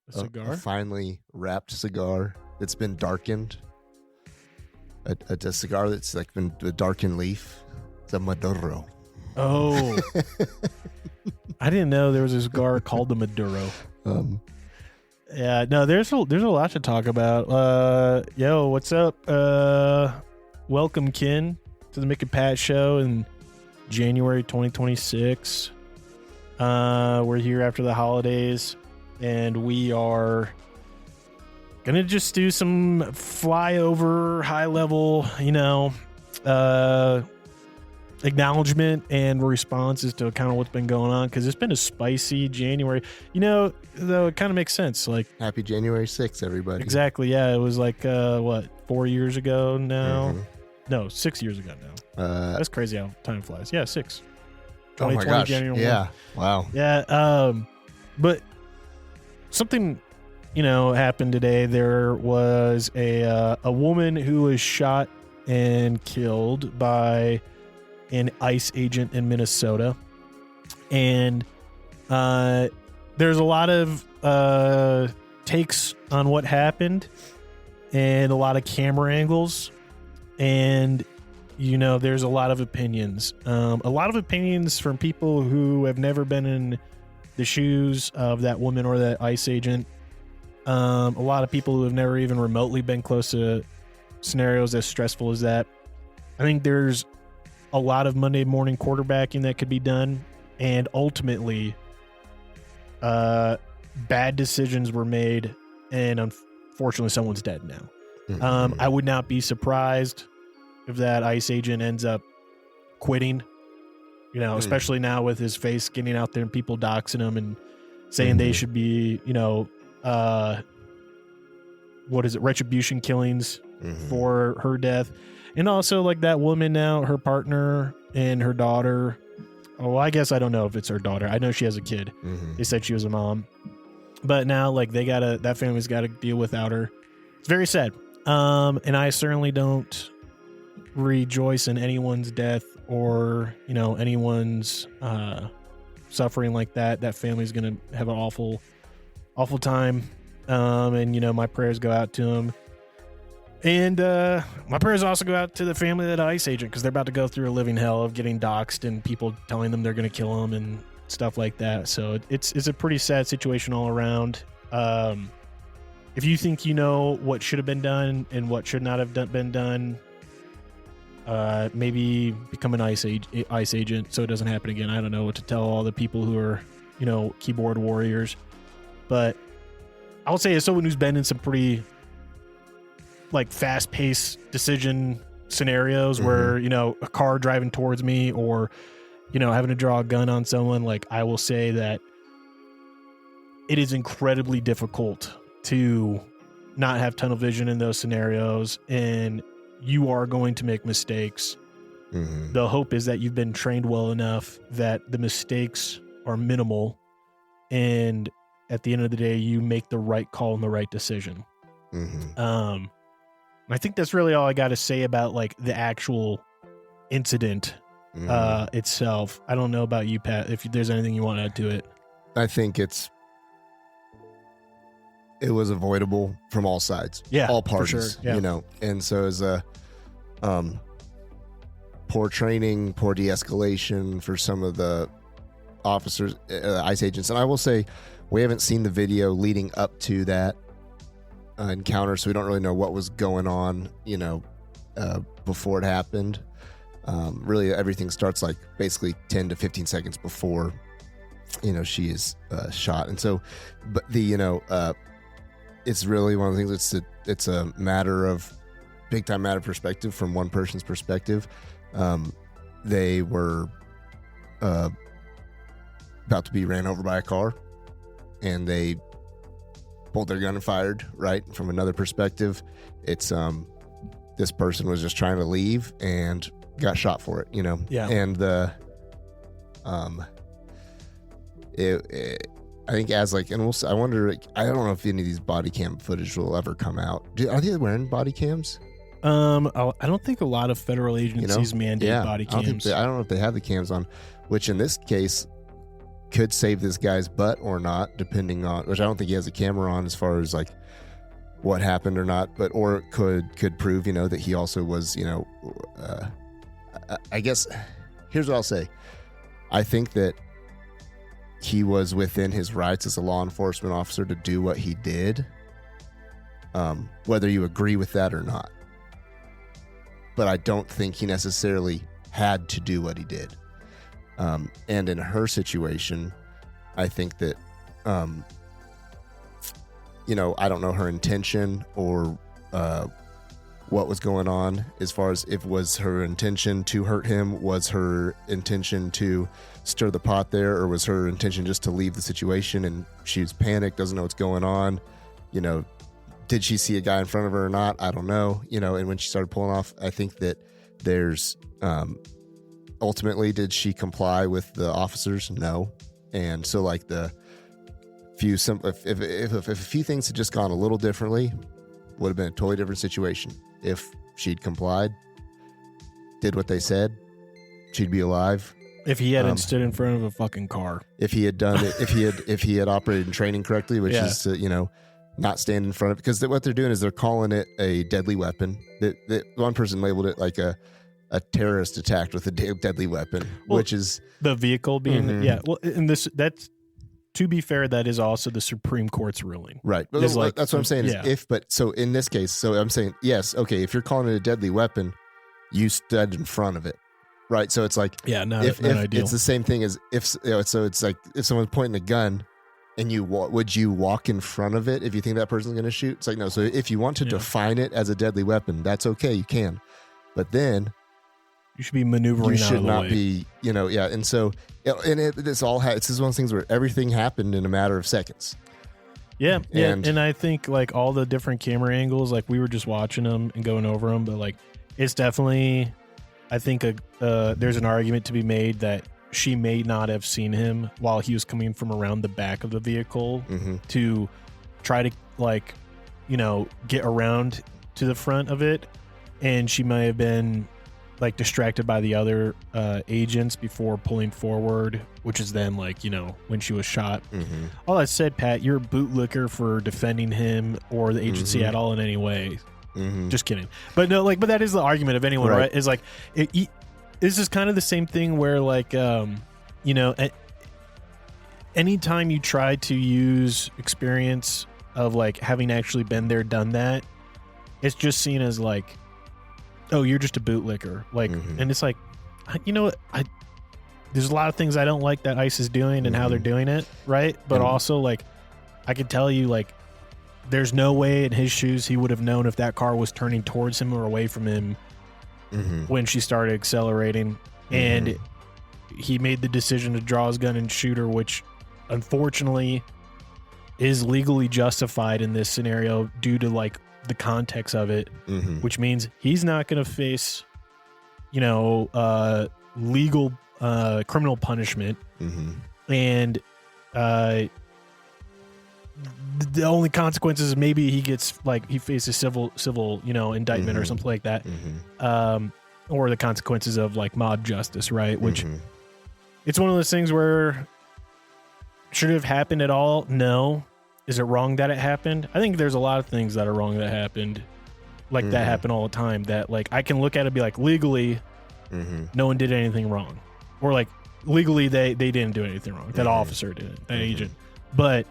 A cigar? A finely wrapped cigar that's been darkened. A cigar that's like been a darkened leaf. It's a Maduro. Oh. I didn't know there was a cigar called the Maduro. Yeah, no, there's a lot to talk about. Yo, what's up? Welcome, Ken, to the Mick and Pat show in January 2026. We're here after the holidays, and we are gonna just do some flyover, high level, acknowledgement and responses to kind of what's been going on, because it's been a spicy January. Though it kind of makes sense. Like, happy January 6th, everybody. Exactly. Yeah, it was like 4 years ago now. Mhm. No, 6 years ago now. That's crazy how time flies. Yeah, 6. Oh my gosh. January Yeah. Wow. Yeah. But something, happened today. There was a woman who was shot and killed by an ICE agent in Minnesota. And there's a lot of takes on what happened and a lot of camera angles. And there's a lot of opinions. A lot of opinions from people who have never been in the shoes of that woman or that ICE agent. A lot of people who have never even remotely been close to scenarios as stressful as that. I think there's a lot of Monday morning quarterbacking that could be done. And ultimately, bad decisions were made. And unfortunately, someone's dead now. Mhm. I would not be surprised if that ICE agent ends up quitting, especially now with his face getting out there and people doxing him and saying they should be, retribution killings for her death. And also, like, that woman now, her partner and her daughter. Oh, I guess I don't know if it's her daughter. I know she has a kid. They said she was a mom. But now, like, that family's got to deal without her. It's very sad. And I certainly don't rejoice in anyone's death or, anyone's suffering like that. That family's going to have an awful, awful time. And, my prayers go out to them. And my prayers also go out to the family of that ICE agent, because they're about to go through a living hell of getting doxxed and people telling them they're going to kill them and stuff like that. So it's a pretty sad situation all around. If you think you know what should have been done and what should not have been done, maybe become an ICE agent so it doesn't happen again. I don't know what to tell all the people who are, keyboard warriors. But I'll say, as someone who's been in some pretty, like, fast-paced decision scenarios where, a car driving towards me or, having to draw a gun on someone, like, I will say that it is incredibly difficult to not have tunnel vision in those scenarios, and you are going to make mistakes. The hope is that you've been trained well enough that the mistakes are minimal, and at the end of the day, you make the right call and the right decision. I think that's really all I got to say about, like, the actual incident itself. I don't know about you, Pat, if there's anything you want to add to it. I think it was avoidable from all sides. Yeah, all parties, for sure. Yeah. And so as a poor training, poor de-escalation for some of the officers, ICE agents. And I will say, we haven't seen the video leading up to that encounter, so we don't really know what was going on, before it happened. Really, everything starts like basically 10 to 15 seconds before, she is shot. And so, but it's really one of the things. It's a matter of big time matter of perspective from one person's perspective. They were about to be ran over by a car, and they pulled their gun and fired. Right, from another perspective, it's this person was just trying to leave and got shot for it. Yeah. And the I think as like, and I wonder, I don't know if any of these body cam footage will ever come out. Are they wearing body cams? I don't think a lot of federal agencies mandate body cams. I don't know if they have the cams on, which in this case, could save this guy's butt or not, depending on, which I don't think he has a camera on as far as like what happened or not, but or it could prove, you know, that he also was, you know, I guess here's what I'll say. I think that he was within his rights as a law enforcement officer to do what he did, whether you agree with that or not. But I don't think he necessarily had to do what he did. And in her situation, I think that, you know, I don't know her intention or what was going on as far as if was her intention to hurt him, was her intention to stir the pot there, or was her intention just to leave the situation and she's panicked, doesn't know what's going on, you know, did she see a guy in front of her or not? I don't know, you know, and when she started pulling off, I think that there's, ultimately, did she comply with the officers? No. And so like the few, if a few things had just gone a little differently, would have been a totally different situation. If she'd complied, did what they said, she'd be alive. If he hadn't stood in front of a fucking car. If he had done it, if he had operated in training correctly, which is to, you know, not stand in front of it, because what they're doing is they're calling it a deadly weapon. That one person labeled it like a terrorist attack with a deadly weapon, which is the vehicle being well, and that's, to be fair, that is also the Supreme Court's ruling, right? But like, that's what I'm saying. Is so in this case, so I'm saying yes, okay. If you're calling it a deadly weapon, you stood in front of it, right? So it's like not ideal. It's the same thing as if, you know, so it's like if someone's pointing a gun and would you walk in front of it if you think that person's going to shoot? It's like no. So if you want to define it as a deadly weapon, that's okay, you can, but then you should be maneuvering. You should not be, you know, yeah. And so, and it's just one of those things where everything happened in a matter of seconds. Yeah, and I think like all the different camera angles, like we were just watching them and going over them, but like it's definitely, I think there's an argument to be made that she may not have seen him while he was coming from around the back of the vehicle to try to like, you know, get around to the front of it, and she may have been like distracted by the other agents before pulling forward, which is then like, you know, when she was shot. All that said, Pat, you're a bootlicker for defending him or the agency at all in any way. Just kidding. But no, like, but that is the argument of anyone, right? Is like, this is kind of the same thing where like, you know, anytime you try to use experience of like having actually been there, done that, it's just seen as like, oh, you're just a bootlicker. Like, and it's like, you know what? There's a lot of things I don't like that ICE is doing and how they're doing it, right? But also, like, I could tell you, like, there's no way in his shoes he would have known if that car was turning towards him or away from him when she started accelerating. And he made the decision to draw his gun and shoot her, which unfortunately is legally justified in this scenario due to, like, the context of it, which means he's not going to face, you know, legal criminal punishment, and the only consequences maybe he gets like he faces civil you know, indictment or something like that, or the consequences of like mob justice, right? Which it's one of those things where should it have happened at all? No. Is it wrong that it happened? I think there's a lot of things that are wrong that happened. Like that happen all the time, that like I can look at it and be like, legally, no one did anything wrong. Or like legally they didn't do anything wrong. That officer did, that agent. But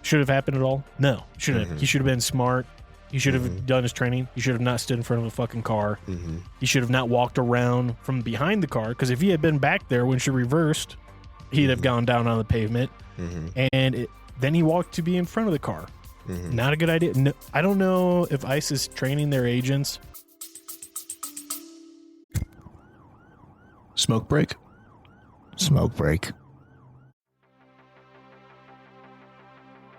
should it have happened at all? No. Shouldn't have. He should have been smart. He should have done his training. He should have not stood in front of a fucking car. He should have not walked around from behind the car, because if he had been back there when she reversed, he'd have gone down on the pavement. And then he walked to be in front of the car. Not a good idea. No, I don't know if ICE is training their agents. Smoke break. Smoke break.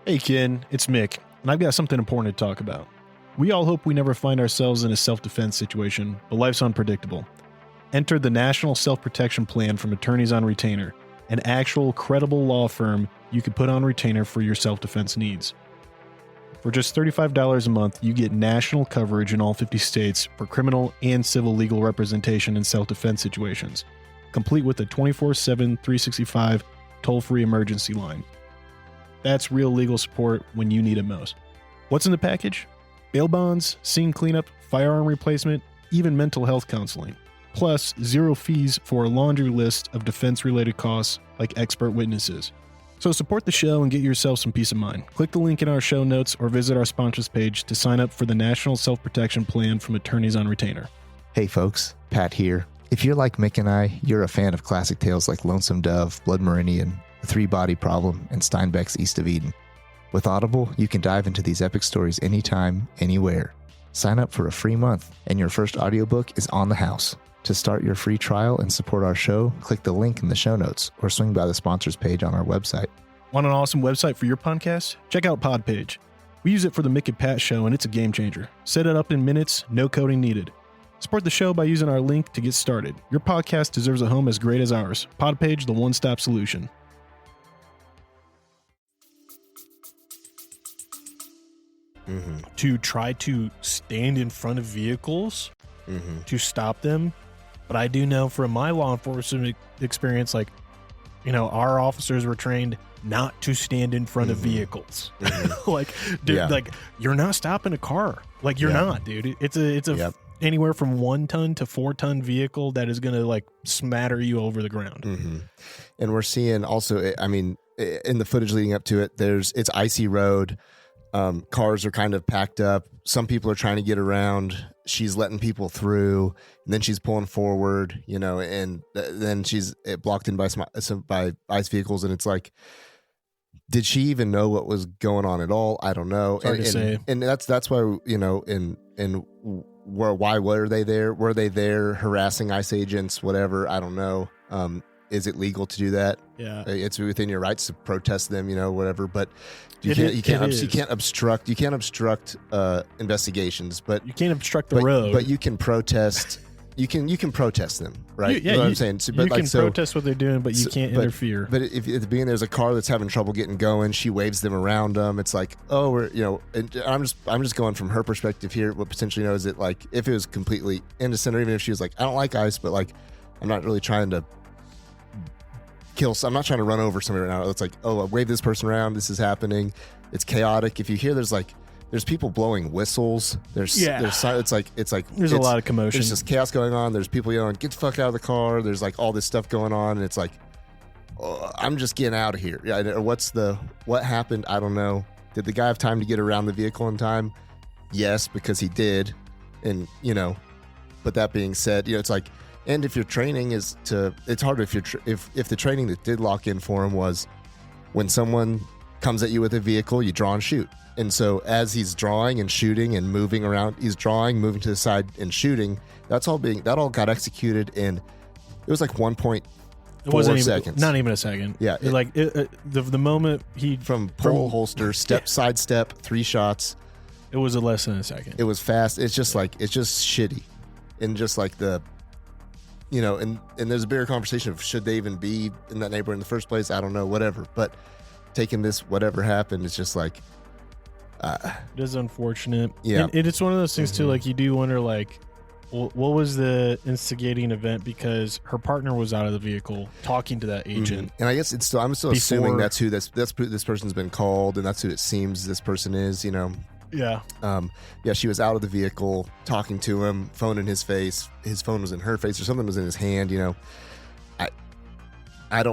Hey, Ken, it's Mick, and I've got something important to talk about. We all hope we never find ourselves in a self-defense situation, but life's unpredictable. Enter the National Self-Protection Plan from Attorneys on Retainer, an actual credible law firm you can put on retainer for your self-defense needs. For just $35 a month, you get national coverage in all 50 states for criminal and civil legal representation in self-defense situations, complete with a 24/7, 365 toll-free emergency line. That's real legal support when you need it most. What's in the package? Bail bonds, scene cleanup, firearm replacement, even mental health counseling. Plus, 0 fees for a laundry list of defense-related costs like expert witnesses. So support the show and get yourself some peace of mind. Click the link in our show notes or visit our sponsors page to sign up for the National Self-Protection Plan from Attorneys on Retainer. Hey folks, Pat here. If you're like Mick and I, you're a fan of classic tales like Lonesome Dove, Blood Meridian, The Three-Body Problem, and Steinbeck's East of Eden. With Audible, you can dive into these epic stories anytime, anywhere. Sign up for a free month, and your first audiobook is on the house. To start your free trial and support our show, click the link in the show notes or swing by the sponsors page on our website. Want an awesome website for your podcast? Check out Podpage. We use it for the Mick and Pat show, and it's a game changer. Set it up in minutes, no coding needed. Support the show by using our link to get started. Your podcast deserves a home as great as ours. Podpage, the one-stop solution. To try to stand in front of vehicles to stop them. But I do know from my law enforcement experience, like, you know, our officers were trained not to stand in front of vehicles. Like, dude, like, you're not stopping a car. Like, you're not, dude. It's a anywhere from 1 ton to 4 ton vehicle that is going to like smatter you over the ground. And we're seeing also, I mean, in the footage leading up to it, it's icy road. Cars are kind of packed up. Some people are trying to get around. She's letting people through, and then she's pulling forward, you know, and then she's blocked in by ice vehicles. And it's like, did she even know what was going on at all? I don't know. Hard to say. And that's why, you know, why were they there? Were they there harassing ICE agents? Whatever. I don't know. Is it legal to do that? Yeah, it's within your rights to protest them, you know, whatever. But you can't obstruct investigations. But you can't obstruct the road. But you can protest. You can protest them, right? You know what I'm saying? So, you can protest what they're doing, but you can't interfere. But if at the beginning there's a car that's having trouble getting going, she waves them around them. It's like, oh, we're, you know, and I'm just going from her perspective here. What potentially knows it, like, if it was completely innocent, or even if she was like, I don't like ICE, but like, I'm not really trying to I'm not trying to run over somebody right now. It's like, oh, I wave this person around. This is happening. It's chaotic. If you hear there's people blowing whistles. It's like there's a lot of commotion. There's just chaos going on. There's people yelling, "Get the fuck out of the car!" There's like all this stuff going on, and it's like, oh, I'm just getting out of here. Yeah, what happened? I don't know. Did the guy have time to get around the vehicle in time? Yes, because he did, and you know. But that being said, you know, it's like. And if your training it's harder if the training that did lock in for him was when someone comes at you with a vehicle, you draw and shoot. And so as he's drawing and shooting and moving around, he's drawing, moving to the side and shooting. That all got executed in, it was like 1.4 seconds. Not even a second. Yeah. The moment from pull holster, side step, 3 shots. It was less than a second. It was fast. It's just shitty. And just like you know, and there's a bigger conversation of should they even be in that neighborhood in the first place? I don't know, whatever. But taking this, whatever happened, it's just like... it is unfortunate. Yeah. And it's one of those things, too, like, you do wonder, like, what was the instigating event? Because her partner was out of the vehicle talking to that agent. And I guess I'm still assuming that's who this person's been called, and that's who it seems this person is, you know. Yeah. She was out of the vehicle talking to him, phone in his face. His phone was in her face, or something was in his hand, you know.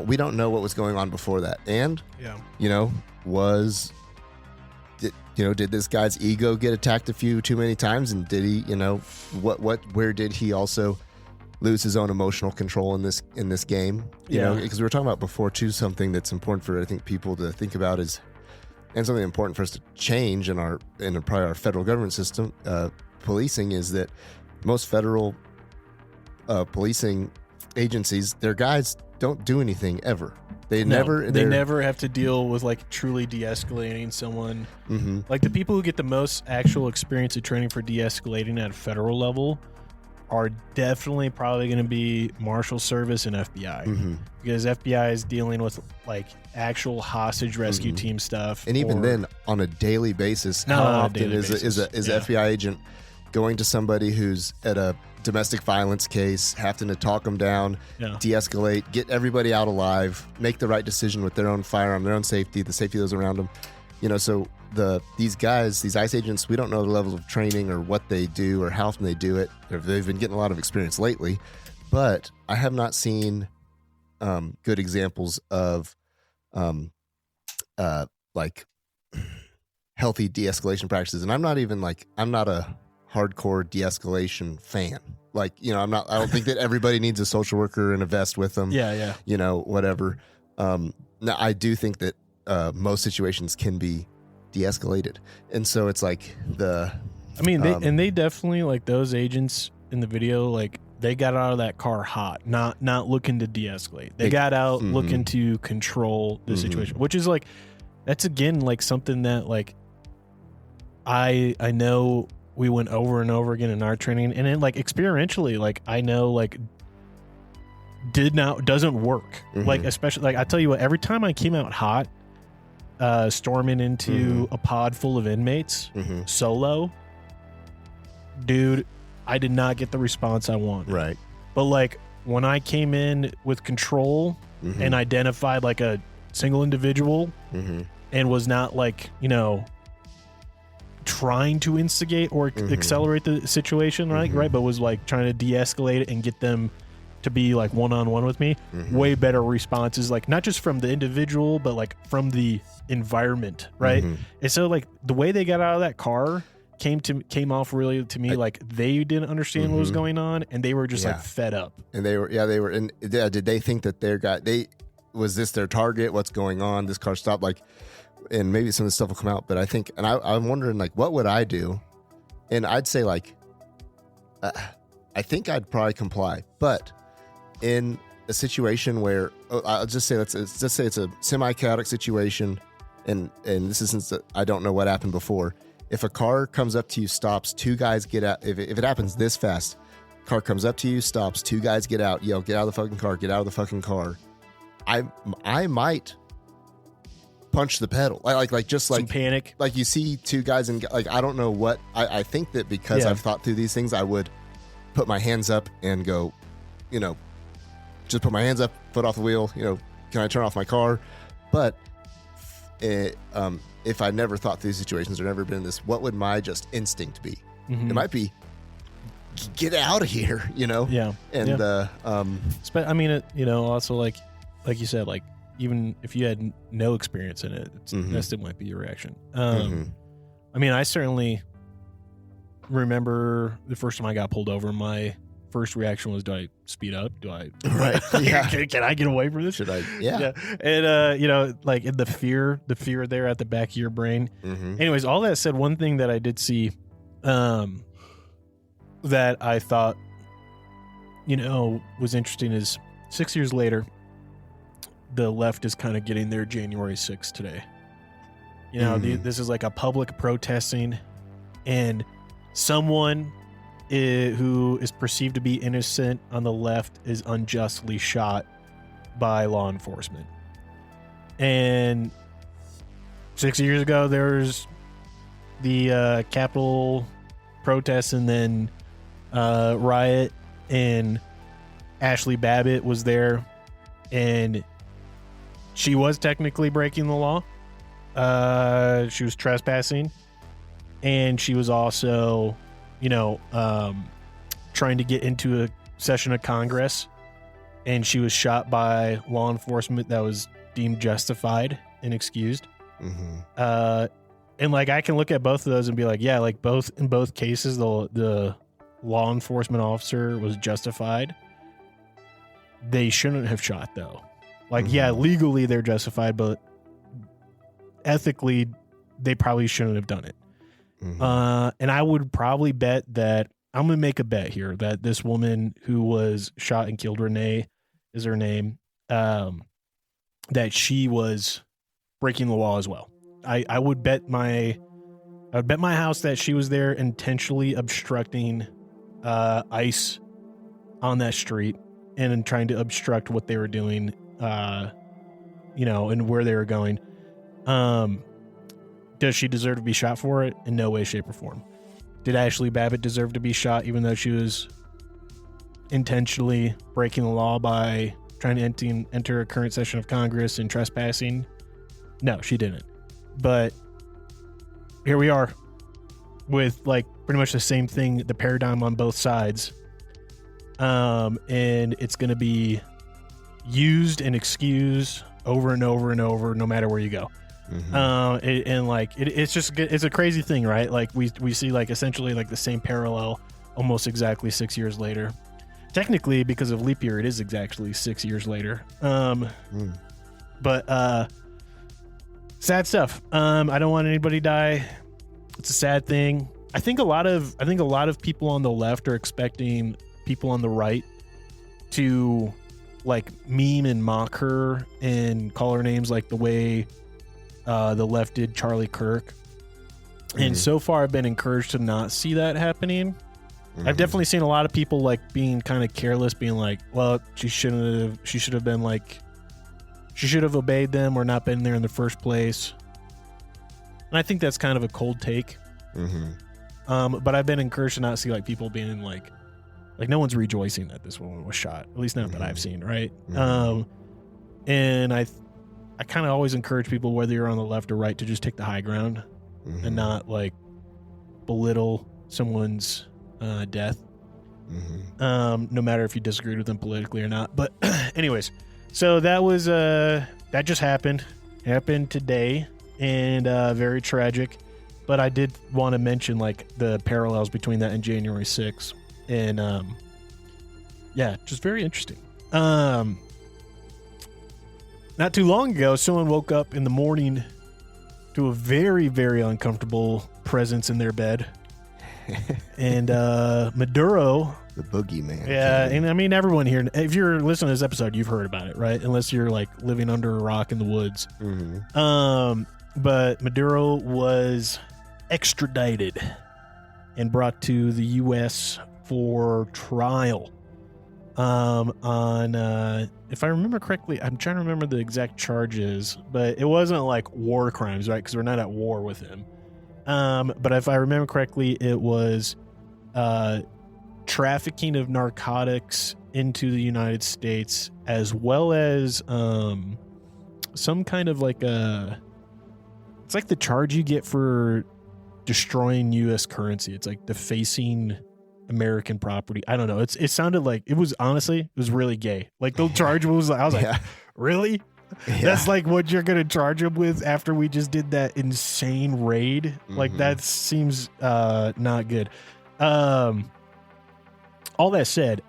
We don't know what was going on before that. And you know, did this guy's ego get attacked a few too many times, and did he, you know, where did he also lose his own emotional control in this game? You know, because we were talking about before too, something that's important for I think people to think about is, and something important for us to change in probably our federal government system, policing, is that most federal policing agencies, their guys don't do anything ever. They never have to deal with like truly de-escalating someone. Like the people who get the most actual experience of training for de-escalating at a federal level are definitely probably going to be Marshal Service and FBI, because FBI is dealing with like actual hostage rescue team stuff. And even then, on a daily basis, how often is an FBI agent going to somebody who's at a domestic violence case, having to talk them down, de-escalate, get everybody out alive, make the right decision with their own firearm, their own safety, the safety of those around them. So these guys, these ICE agents, we don't know the levels of training or what they do or how often they do it. They've been getting a lot of experience lately, but I have not seen good examples of like healthy de-escalation practices. And I'm not a hardcore de-escalation fan. I don't think that everybody needs a social worker in a vest with them. Whatever. Now I do think that most situations can be de-escalated. And so it's like they definitely, like, those agents in the video, like, they got out of that car hot, not looking to de-escalate. They got out looking to control the situation, which is like, that's again like something that like I know we went over and over again in our training, and then like experientially, like I know like doesn't work. Like, especially like I tell you what, every time I came out hot, storming into a pod full of inmates solo, dude, I did not get the response I wanted. Right. But like when I came in with control and identified like a single individual and was not like, trying to instigate or accelerate the situation, right? But was like trying to de-escalate it and get them to be like one-on-one with me, way better responses, like not just from the individual, but like from the environment, right? And so like the way they got out of that car came off really to me like they didn't understand what was going on, and they were just like fed up. And they were and did they think that was this their target? What's going on? This car stopped, like, and maybe some of the stuff will come out, but I think, and I'm wondering like, what would I do? And I'd say like, I think I'd probably comply, but in a situation where I'll just say let's just say it's a semi-chaotic situation, and this is since I don't know what happened before. If a car comes up to you, stops, two guys get out. If it happens this fast, car comes up to you, stops, two guys get out, yell, "Get out of the fucking car! Get out of the fucking car!" I might punch the pedal, like just like some panic. Like you see two guys and like I don't know what I think that because I've thought through these things, I would put my hands up and go, just put my hands up, foot off the wheel. Can I turn off my car? But if I never thought through these situations or never been in this, what would my just instinct be? It might be get out of here, Yeah. And I mean, also like you said, like even if you had no experience in it, that still might be your reaction. I mean, I certainly remember the first time I got pulled over, my first reaction was, do I speed up? Do I right? Yeah. Can I get away from this? Should I? Yeah. And like in the fear there at the back of your brain. Anyways, all that said, one thing that I did see, that I thought, was interesting is 6 years later, the left is kind of getting their January 6th today. This is like a public protesting, and someone who is perceived to be innocent on the left is unjustly shot by law enforcement. And 6 years ago, there was the Capitol protests and then riot, and Ashley Babbitt was there, and she was technically breaking the law. She was trespassing, and she was also trying to get into a session of Congress, and she was shot by law enforcement that was deemed justified and excused. And like I can look at both of those and be like, yeah, like in both cases, the law enforcement officer was justified. They shouldn't have shot though. Like, yeah, legally they're justified, but ethically they probably shouldn't have done it. And I would probably bet that I'm going to make a bet here that this woman who was shot and killed, Renee is her name, that she was breaking the law as well. I would bet my house that she was there intentionally obstructing ICE on that street and trying to obstruct what they were doing, and where they were going. Does she deserve to be shot for it? In no way, shape, or form. Did Ashley Babbitt deserve to be shot even though she was intentionally breaking the law by trying to enter a current session of Congress and trespassing? No, she didn't. But here we are with like pretty much the same thing, the paradigm on both sides. And it's going to be used and excused over and over and over, no matter where you go. It's a crazy thing, right? Like we see like essentially like the same parallel almost exactly 6 years later. Technically, because of leap year, it is exactly 6 years later. But sad stuff. I don't want anybody to die. It's a sad thing. I think a lot of people on the left are expecting people on the right to like meme and mock her and call her names like the way the left did Charlie Kirk. And so far I've been encouraged to not see that happening. I've definitely seen a lot of people like being kind of careless, being like, well, she should have been like, she should have obeyed them or not been there in the first place. And I think that's kind of a cold take. But I've been encouraged to not see like people being like no one's rejoicing that this woman was shot, at least not that I've seen, right? And I kind of always encourage people, whether you're on the left or right, to just take the high ground and not like belittle someone's death, no matter if you disagreed with them politically or not. But anyways, so that was that just happened today, and very tragic. But I did want to mention like the parallels between that and January 6th. And yeah, just very interesting. Not too long ago, someone woke up in the morning to a very, very uncomfortable presence in their bed. And Maduro, the boogeyman. Yeah, and I mean everyone here, if you're listening to this episode, you've heard about it, right? Unless you're like living under a rock in the woods. But Maduro was extradited and brought to the U.S. for trial on if I remember correctly, I'm trying to remember the exact charges, but it wasn't like war crimes, right? Because we're not at war with him. But if I remember correctly, it was trafficking of narcotics into the United States, as well as some kind of like it's like the charge you get for destroying U.S. currency. It's like defacing American property. I don't know. It sounded like it was really gay. Like the charge was, I was like, really? Yeah. That's like what you're going to charge him with after we just did that insane raid? Like that seems not good. All that said,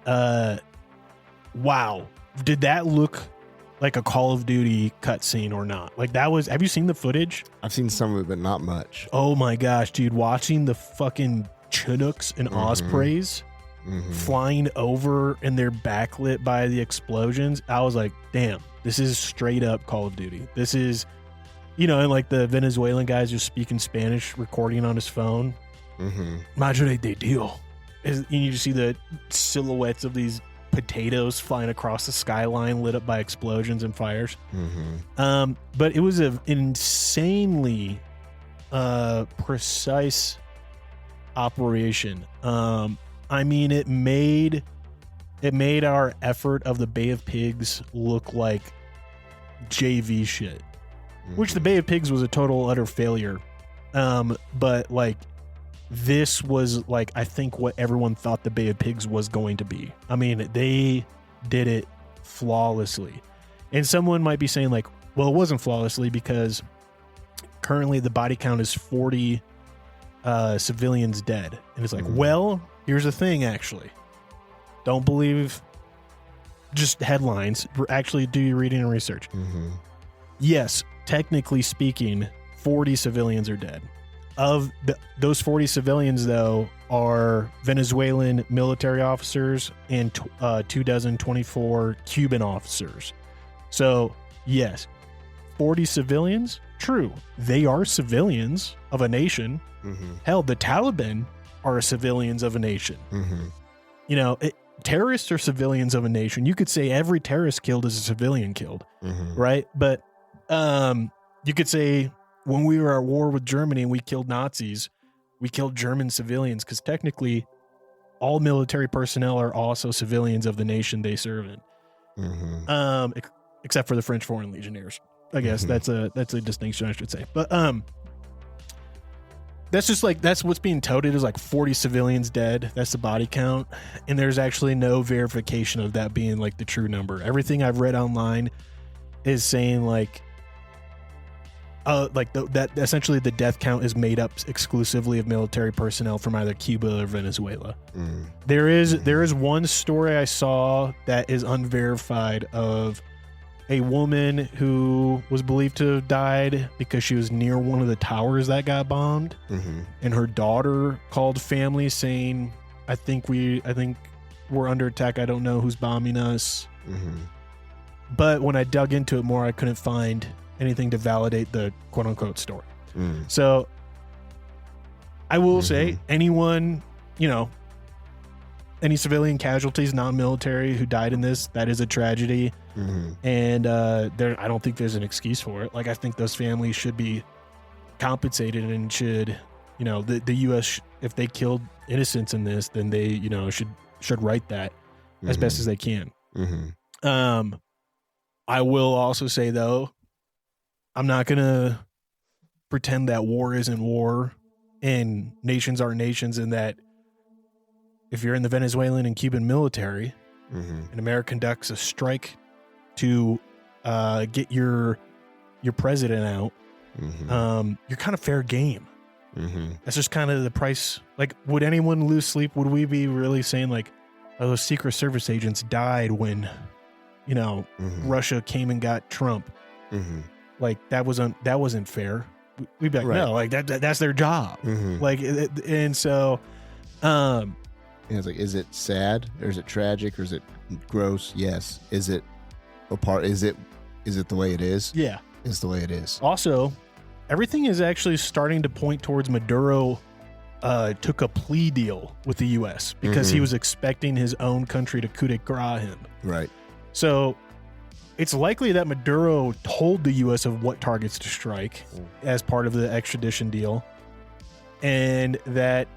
wow. Did that look like a Call of Duty cutscene or not? Like that was, have you seen the footage? I've seen some of it, but not much. Oh my gosh, dude. Watching the fucking Chinooks and Ospreys flying over and they're backlit by the explosions. I was like, damn, this is straight up Call of Duty. This is, and like the Venezuelan guys just speaking Spanish, recording on his phone. Madre de Dios. And you just see the silhouettes of these potatoes flying across the skyline lit up by explosions and fires. But it was an insanely precise operation. I mean, it made our effort of the Bay of Pigs look like JV shit, which the Bay of Pigs was a total utter failure. But like this was like, I think what everyone thought the Bay of Pigs was going to be. I mean, they did it flawlessly. And someone might be saying like, well, it wasn't flawlessly because currently the body count is 40 civilians dead. And it's like, well, here's the thing, actually. Don't believe just headlines. Actually do your reading and research. Yes, technically speaking, 40 civilians are dead. Of those 40 civilians, though, are Venezuelan military officers and 24 Cuban officers. So, yes, 40 civilians, true. They are civilians of a nation. Hell, the Taliban are civilians of a nation. Terrorists are civilians of a nation. You could say every terrorist killed is a civilian killed, right? But you could say when we were at war with Germany and we killed Nazis, we killed German civilians because technically all military personnel are also civilians of the nation they serve in. Except for the French Foreign Legionnaires. I guess that's a distinction I should say. But that's just like, that's what's being touted is like 40 civilians dead. That's the body count. And there's actually no verification of that being like the true number. Everything I've read online is saying like that essentially the death count is made up exclusively of military personnel from either Cuba or Venezuela. There is one story I saw that is unverified of a woman who was believed to have died because she was near one of the towers that got bombed, and her daughter called family saying, I think we're under attack. I don't know who's bombing us. But when I dug into it more, I couldn't find anything to validate the quote unquote story. So I will say anyone, any civilian casualties, non-military who died in this, that is a tragedy. And I don't think there's an excuse for it. Like, I think those families should be compensated and should, the U.S., if they killed innocents in this, then they, should right that as best as they can. I will also say, though, I'm not going to pretend that war isn't war and nations are nations, and that if you're in the Venezuelan and Cuban military and America conducts a strike to get your president out, you're kind of fair game. That's just kind of the price. Like, would anyone lose sleep? Would we be really saying like, oh, those Secret Service agents died when, Russia came and got Trump? Like, that wasn't fair. We'd be like, no, like that's their job. Like, and so, it's like, is it sad or is it tragic or is it gross? Yes. Is it a part? Is it the way it is? Yeah, it's the way it is. Also, everything is actually starting to point towards Maduro took a plea deal with the U.S. because he was expecting his own country to coup de grace him. Right. So it's likely that Maduro told the U.S. of what targets to strike as part of the extradition deal, and that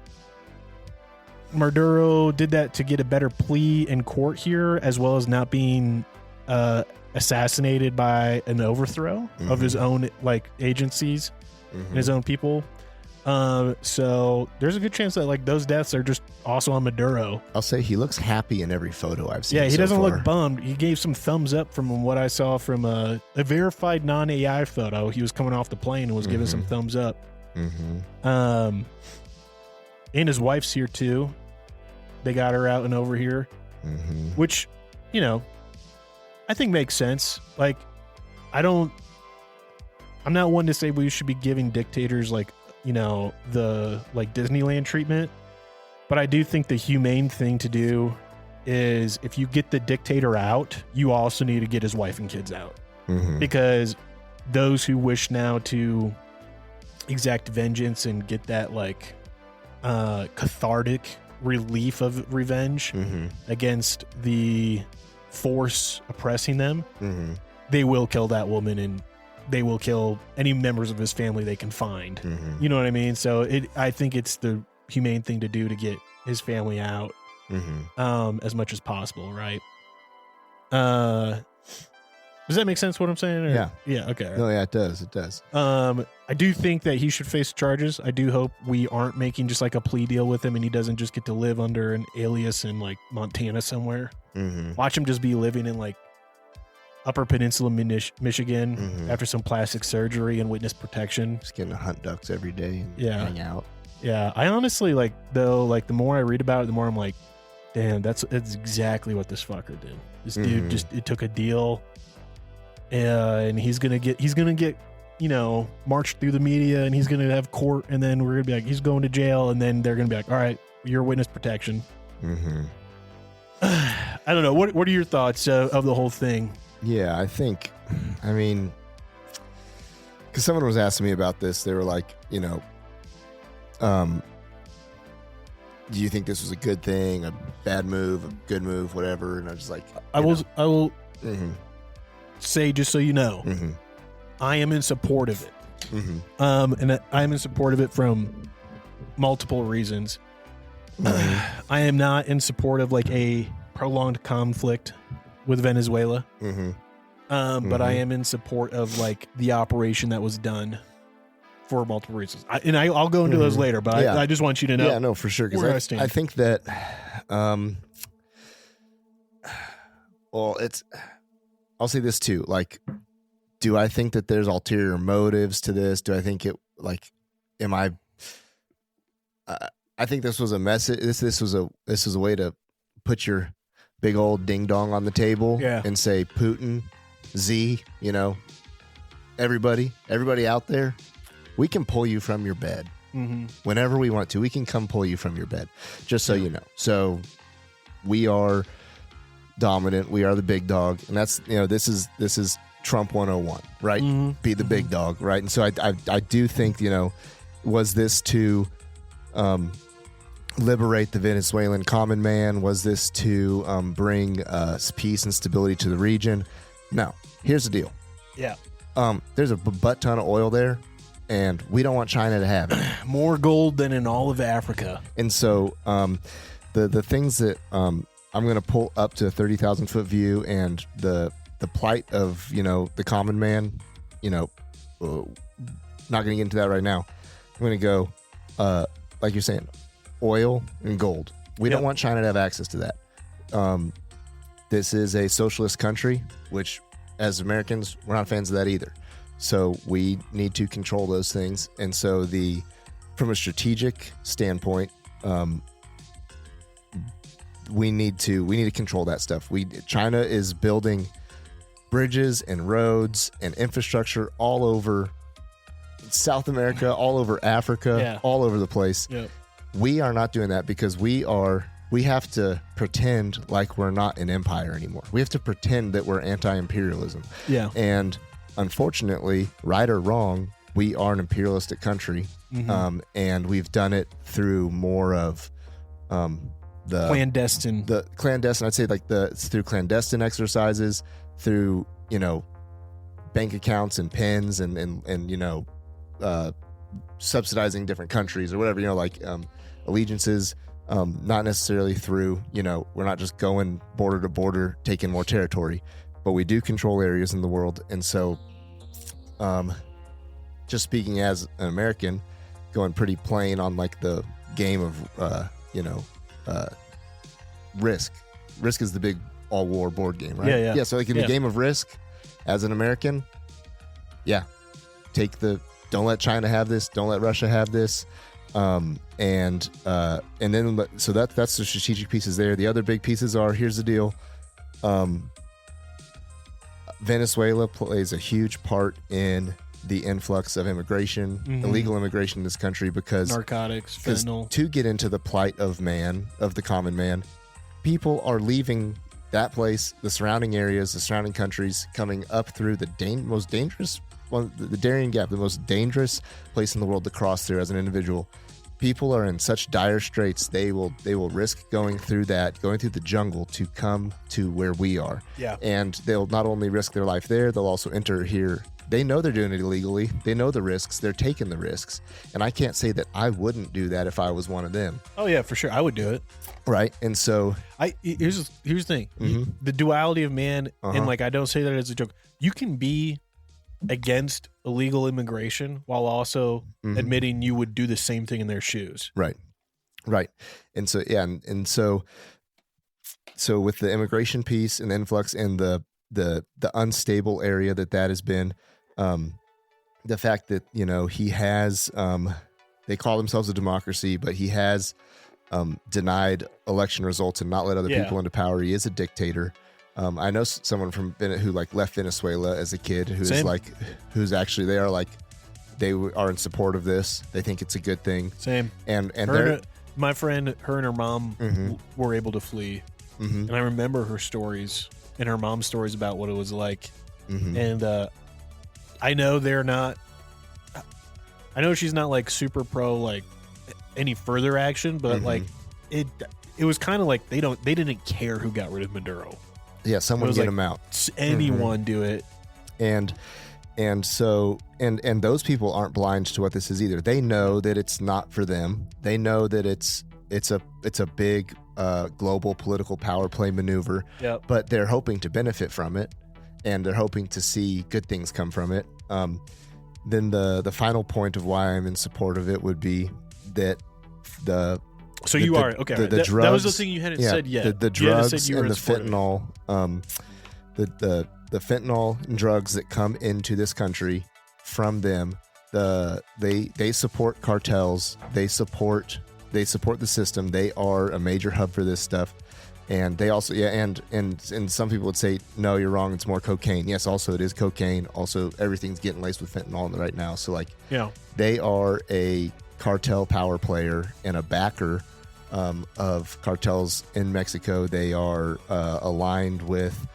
Maduro did that to get a better plea in court here, as well as not being assassinated by an overthrow of his own agencies and his own people. So there's a good chance that those deaths are just also on Maduro. I'll say he looks happy in every photo I've seen. Yeah, he so doesn't far. look bummed. He gave some thumbs up from what I saw from a verified non-AI photo. He was coming off the plane and was giving some thumbs up. And his wife's here too. They got her out and over here, which, I think makes sense. Like, I'm not one to say we should be giving dictators the Disneyland treatment, but I do think the humane thing to do is, if you get the dictator out, you also need to get his wife and kids out, because those who wish now to exact vengeance and get that cathartic relief of revenge against the force oppressing them, they will kill that woman, and they will kill any members of his family they can find. You know what I mean? So I think it's the humane thing to do to get his family out as much as possible, right? Does that make sense what I'm saying? Or? Yeah. Okay. No, yeah, it does. It does. I do think that he should face charges. I do hope we aren't making just a plea deal with him and he doesn't just get to live under an alias in Montana somewhere. Watch him just be living in Upper Peninsula, Michigan after some plastic surgery and witness protection. Just getting to hunt ducks every day and hang out. Yeah. I honestly the more I read about it, the more I'm like, damn, that's exactly what this fucker did. This dude it took a deal. And he's gonna get marched through the media, and he's gonna have court, and then we're gonna be like, he's going to jail, and then they're gonna be like, all right, you're witness protection. I don't know. What are your thoughts of the whole thing? Yeah, because someone was asking me about this. They were like, do you think this was a good thing, a bad move, a good move, whatever? And I was just like, I will say, just so you know, I am in support of it. And I am in support of it from multiple reasons. I am not in support of like a prolonged conflict with Venezuela. But I am in support of like the operation that was done for multiple reasons. I'll go into those later, but I just want you to know. Yeah, no, for sure. Where I Because stand. I think that, well, I'll say this too. Like, do I think that there's ulterior motives to this? Do I think it, like, am I, I think this was a message. This was a way to put your big old ding dong on the table and say, Putin, Z, you know, everybody out there, we can pull you from your bed whenever we want to. We can come pull you from your bed, just so you know. So we are dominant. We are the big dog, and that's, you know, this is Trump 101, right? Be the big dog, right? And so I do think, you know, was this to liberate the Venezuelan common man? Was this to bring peace and stability to the region? No. Here's the deal. Yeah. There's a butt ton of oil there, and we don't want China to have it. More gold than in all of Africa. And so the things that I'm going to pull up to a 30,000 foot view, and the plight of, you know, the common man, you know, not going to get into that right now. I'm going to go, like you're saying, oil and gold. We don't want China to have access to that. This is a socialist country, which as Americans, we're not fans of that either. So we need to control those things. And so from a strategic standpoint, we need to control that stuff. China is building bridges and roads and infrastructure all over South America, all over Africa, all over the place. Yep. We are not doing that because we have to pretend like we're not an empire anymore. We have to pretend that we're anti-imperialism. Yeah. And unfortunately, right or wrong, we are an imperialistic country. And we've done it through more of the clandestine. I'd say like it's through clandestine exercises, through, you know, bank accounts and pens and you know, subsidizing different countries or whatever, you know, like allegiances. Not necessarily through, you know, we're not just going border to border, taking more territory, but we do control areas in the world. And so, just speaking as an American, going pretty plain on like the game of, you know, Risk. Risk is the big all war board game, right? Yeah. So like in the game of Risk, as an American, don't let China have this, don't let Russia have this. And then so that's the strategic pieces there. The other big pieces are, here's the deal. Venezuela plays a huge part in the influx of immigration, illegal immigration in this country, because narcotics, fentanyl. To get into the plight of the common man, people are leaving that place, the surrounding areas, the surrounding countries, coming up through the most dangerous, the Darien Gap, the most dangerous place in the world to cross through as an individual. People are in such dire straits, they will risk going through the jungle to come to where we are. Yeah. And they'll not only risk their life there, they'll also enter here. They know they're doing it illegally. They know the risks. They're taking the risks. And I can't say that I wouldn't do that if I was one of them. Oh yeah, for sure. I would do it. Right. And so here's the thing. The duality of man, and like, I don't say that as a joke. You can be against illegal immigration while also admitting you would do the same thing in their shoes. Right. And so, and so with the immigration piece and the influx and the unstable area that has been, the fact that, you know, he has, they call themselves a democracy, but he has denied election results and not let other people into power. He is a dictator. I know someone who like left Venezuela as a kid who's actually, they are in support of this. They think it's a good thing. Same. And my friend, her and her mom were able to flee. And I remember her stories and her mom's stories about what it was like. And I know I know she's not like super pro like any further action, but like it was kind of like they didn't care who got rid of Maduro. Yeah, someone get him out. Anyone do it. And so those people aren't blind to what this is either. They know that it's not for them. They know that it's it's a big global political power play maneuver. Yep. But they're hoping to benefit from it, and they're hoping to see good things come from it. Then the final point of why I'm in support of it would be that So the, you are okay. The, Right. the That drugs, was the thing you hadn't said yet. The You hadn't drugs said you were and the in support of it. fentanyl, the fentanyl and drugs that come into this country from them. They support cartels. They support the system. They are a major hub for this stuff. And they also, and some people would say, no, you're wrong. It's more cocaine. Yes, also it is cocaine. Also, everything's getting laced with fentanyl right now. So they are a cartel power player and a backer of cartels in Mexico. They are aligned with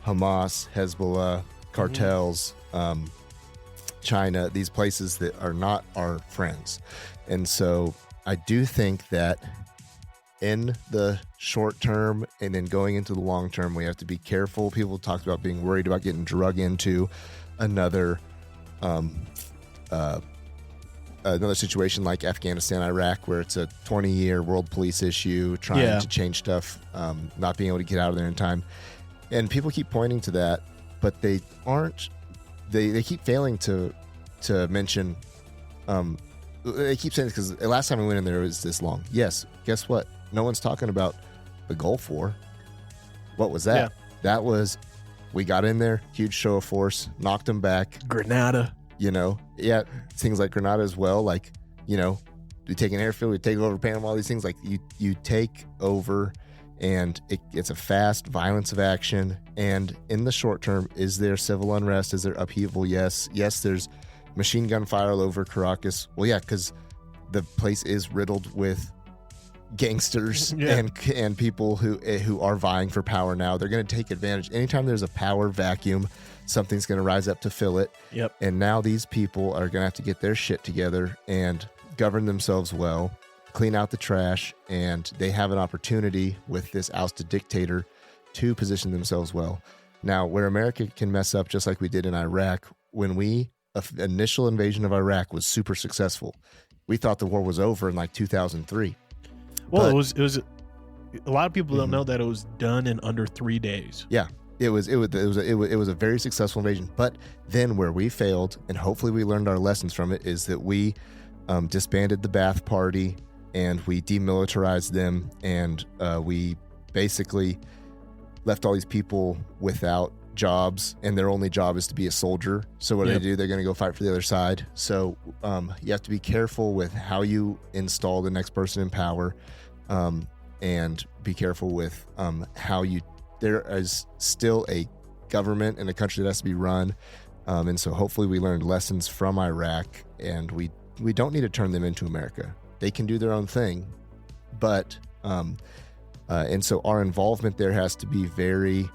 Hamas, Hezbollah, cartels, China, these places that are not our friends. And so I do think that in the short term and then going into the long term, we have to be careful. People talked about being worried about getting drug into another situation like Afghanistan, Iraq, where it's a 20-year world police issue, trying to change stuff, not being able to get out of there in time. And people keep pointing to that, but they aren't. They keep failing to mention. They keep saying, because the last time we went in there, it was this long. Yes, guess what? No one's talking about the Gulf War. What was that? Yeah. That was, we got in there, huge show of force, knocked them back. Grenada. Things like Grenada as well. Like, we take an airfield, we take over Panama, these things. Like, you take over, and it's a fast violence of action. And in the short term, is there civil unrest? Is there upheaval? Yes, there's machine gun fire all over Caracas. Well, yeah, because the place is riddled with gangsters and people who are vying for power now. They're going to take advantage. Anytime there's a power vacuum, something's going to rise up to fill it. Yep. And now these people are going to have to get their shit together and govern themselves well, clean out the trash, and they have an opportunity with this ousted dictator to position themselves well. Now, where America can mess up, just like we did in Iraq, when initial invasion of Iraq was super successful. We thought the war was over in like 2003. Well, it was. A lot of people don't know that it was done in under 3 days. Yeah, it was a very successful invasion. But then where we failed, and hopefully we learned our lessons from it, is that we disbanded the Ba'ath Party and we demilitarized them, and we basically left all these people without jobs, and their only job is to be a soldier. So what do? They're going to go fight for the other side. So you have to be careful with how you install the next person in power, and be careful with how there is still a government and a country that has to be run. And so hopefully we learned lessons from Iraq, and we don't need to turn them into America. They can do their own thing, but and so our involvement there has to be very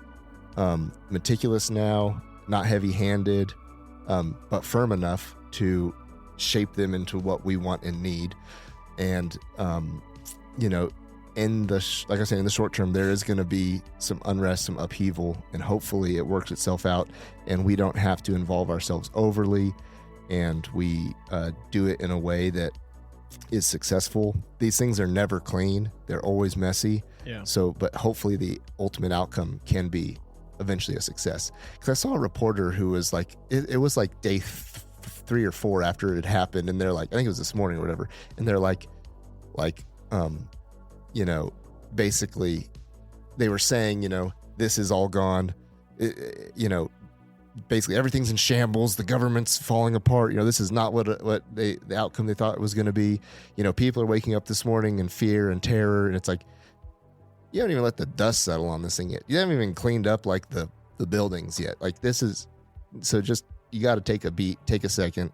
meticulous now, not heavy-handed, but firm enough to shape them into what we want and need. And like I said, in the short term, there is going to be some unrest, some upheaval, and hopefully it works itself out, and we don't have to involve ourselves overly, and we do it in a way that is successful. These things are never clean; they're always messy. Yeah. So, but hopefully, the ultimate outcome can be eventually a success. Because I saw a reporter who was like, it was like day 3 or 4 after it had happened, and they're like, I think it was this morning or whatever, and they're like, basically, they were saying, this is all gone, basically everything's in shambles, the government's falling apart, this is not the outcome they thought it was going to be. People are waking up this morning in fear and terror, and it's like, you haven't even let the dust settle on this thing yet. You haven't even cleaned up like the buildings yet. Like, this is, so just, you got to take a beat, take a second,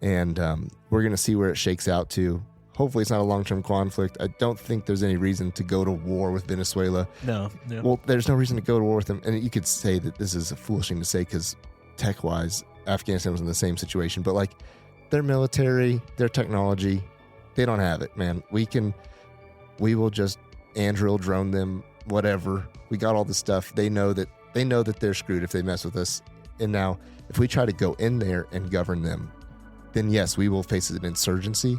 and we're going to see where it shakes out to. Hopefully it's not a long-term conflict. I don't think there's any reason to go to war with Venezuela. No. Well, there's no reason to go to war with them. And you could say that this is a foolish thing to say because tech-wise, Afghanistan was in the same situation. But, like, their military, their technology, they don't have it, man. We will just Anduril drone them, whatever. We got all the stuff. They know that they're screwed if they mess with us. And now, if we try to go in there and govern them, then yes, we will face an insurgency.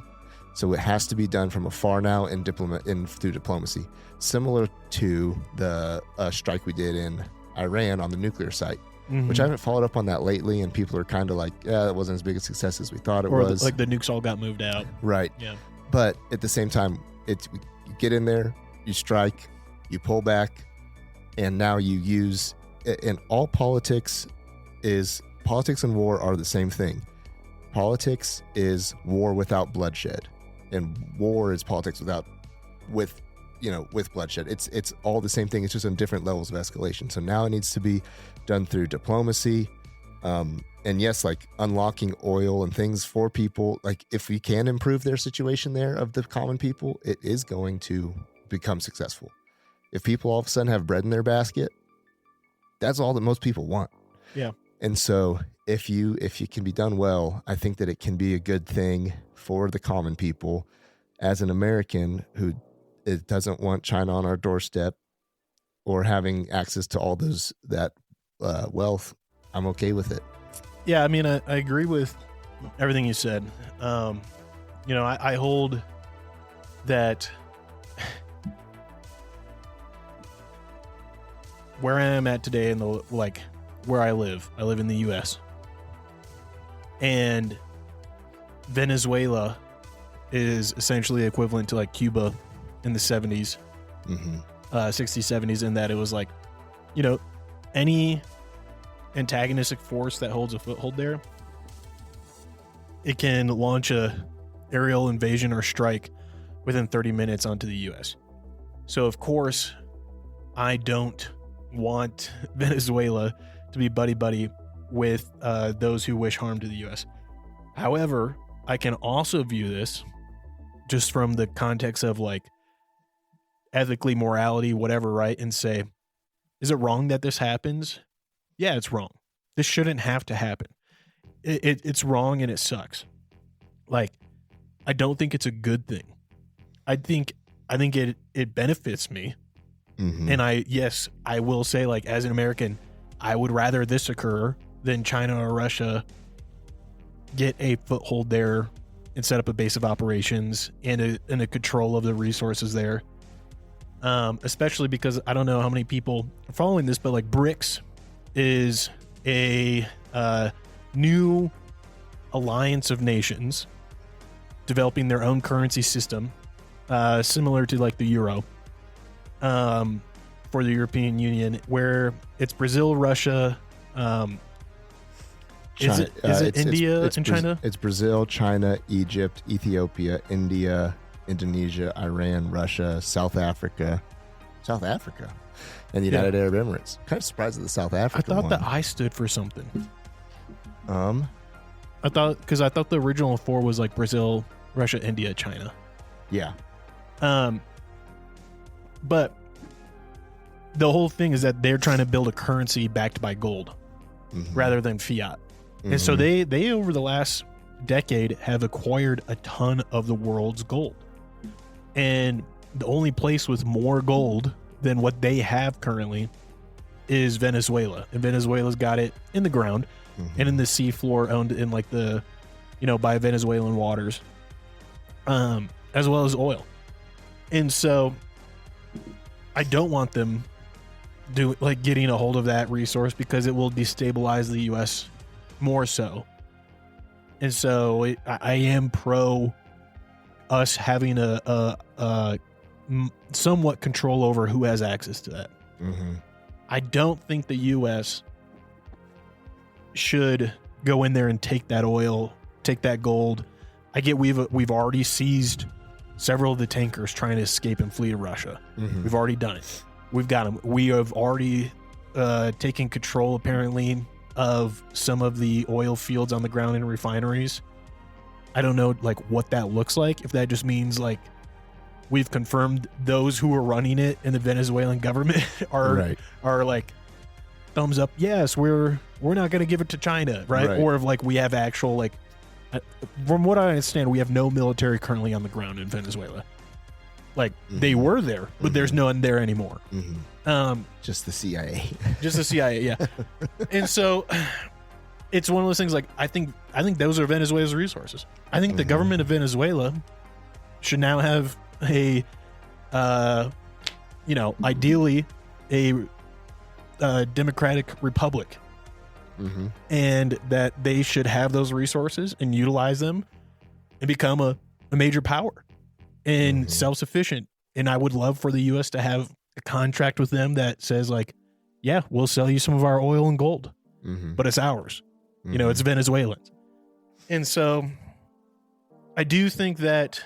So it has to be done from afar now and through diplomacy, similar to the strike we did in Iran on the nuclear site, which I haven't followed up on that lately, and people are kind of like, yeah, that wasn't as big a success as we thought it was. Like the nukes all got moved out. Right. Yeah. But at the same time, you get in there, you strike, you pull back, and now you use, and all politics and war are the same thing. Politics is war without bloodshed, and war is politics with bloodshed. It's all the same thing. It's just on different levels of escalation. So now it needs to be done through diplomacy. And yes, like unlocking oil and things for people, like if we can improve their situation there of the common people, it is going to become successful. If people all of a sudden have bread in their basket, that's all that most people want. Yeah. And so if you can be done well, I think that it can be a good thing for the common people. As an American who doesn't want China on our doorstep or having access to all that wealth, I'm okay with it. Yeah, I mean, I agree with everything you said. I hold that where I am at today in where I live in the U.S. and Venezuela is essentially equivalent to like Cuba in the 70s, 60s, 70s, in that it was like, any antagonistic force that holds a foothold there, it can launch a aerial invasion or strike within 30 minutes onto the U.S. So, of course, I don't want Venezuela to be buddy-buddy with those who wish harm to the U.S. However, I can also view this just from the context of like ethically, morality, whatever, right? And say, is it wrong that this happens? Yeah, it's wrong. This shouldn't have to happen. It's wrong and it sucks. Like, I don't think it's a good thing. I think it benefits me. And I will say, like, as an American, I would rather this occur than China or Russia get a foothold there and set up a base of operations and a control of the resources there. Especially because I don't know how many people are following this, but like BRICS is a new alliance of nations developing their own currency system, similar to like the euro, for the European Union, where it's Brazil, Russia. Is it India and China? It's Brazil, China, Egypt, Ethiopia, India, Indonesia, Iran, Russia, South Africa, and the United Arab Emirates. Kind of surprised at the South Africa I thought one. the I stood for something. I thought the original four was like Brazil, Russia, India, China. Yeah. But the whole thing is that they're trying to build a currency backed by gold rather than fiat. And so they over the last decade have acquired a ton of the world's gold. And the only place with more gold than what they have currently is Venezuela. And Venezuela's got it in the ground and in the sea floor, owned in like the, by Venezuelan waters, as well as oil. And so I don't want them getting a hold of that resource because it will destabilize the U.S. more so. And so I am pro us having a somewhat control over who has access to that. I don't think the U.S. should go in there and take that oil, take that gold. I get we've already seized several of the tankers trying to escape and flee to Russia. We've already done it. We've got them. We have already taken control, apparently, of some of the oil fields on the ground in refineries. I don't know what that looks like. If that just means we've confirmed those who are running it in the Venezuelan government are like thumbs up. Yes, we're not going to give it to China, right? Or if we have actual from what I understand, we have no military currently on the ground in Venezuela. They were there, but there's no one there anymore. Just the CIA. Just the CIA, yeah. And so it's one of those things I think those are Venezuela's resources. I think the government of Venezuela should now have a, ideally a democratic republic, and that they should have those resources and utilize them and become a major power and self-sufficient. And I would love for the U.S. to have a contract with them that says, like, yeah, we'll sell you some of our oil and gold, but it's ours. It's Venezuelans. And so I do think that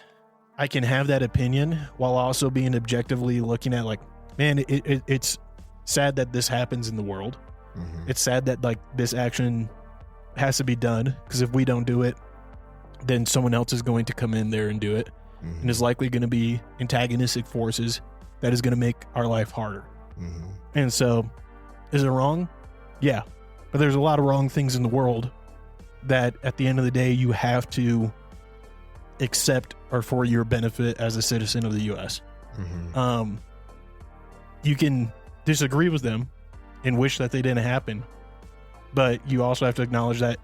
I can have that opinion while also being objectively looking at, like, man, it's sad that this happens in the world. It's sad that, like, this action has to be done, because if we don't do it, then someone else is going to come in there and do it. And is likely going to be antagonistic forces that is going to make our life harder. And so, is it wrong? Yeah. But there's a lot of wrong things in the world that at the end of the day, you have to accept are for your benefit as a citizen of the U.S. You can disagree with them and wish that they didn't happen, but you also have to acknowledge that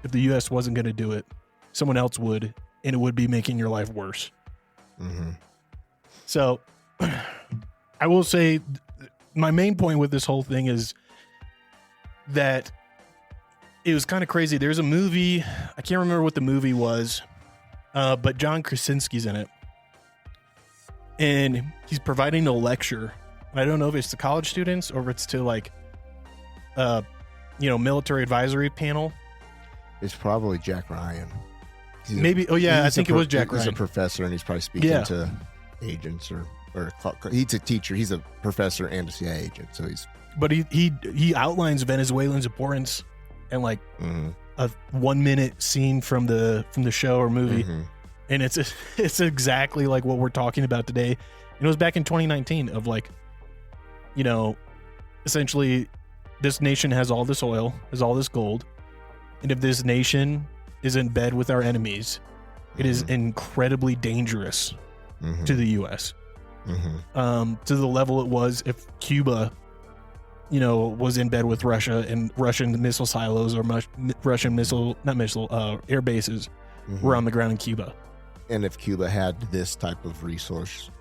if the U.S. wasn't going to do it, someone else would, and it would be making your life worse. So I will say my main point with this whole thing is that it was kind of crazy. There's a movie, I can't remember what the movie was, but John Krasinski's in it, and he's providing a lecture. I don't know if it's to college students or if it's to, like, military advisory panel. It's probably Jack Ryan. Maybe. Oh yeah, I think it was Jack Ryan. He's a professor, and he's probably speaking to agents or he's a teacher. He's a professor and a CIA agent. So But he outlines Venezuelans' importance and, like, a 1 minute scene from the show or movie, and it's exactly like what we're talking about today. And it was back in 2019 of, like, essentially this nation has all this oil, has all this gold, and if this nation is in bed with our enemies, it is incredibly dangerous to the U.S. To the level it was if Cuba, was in bed with Russia and Russian missile silos or Russian air bases were on the ground in Cuba. And if Cuba had this type of resource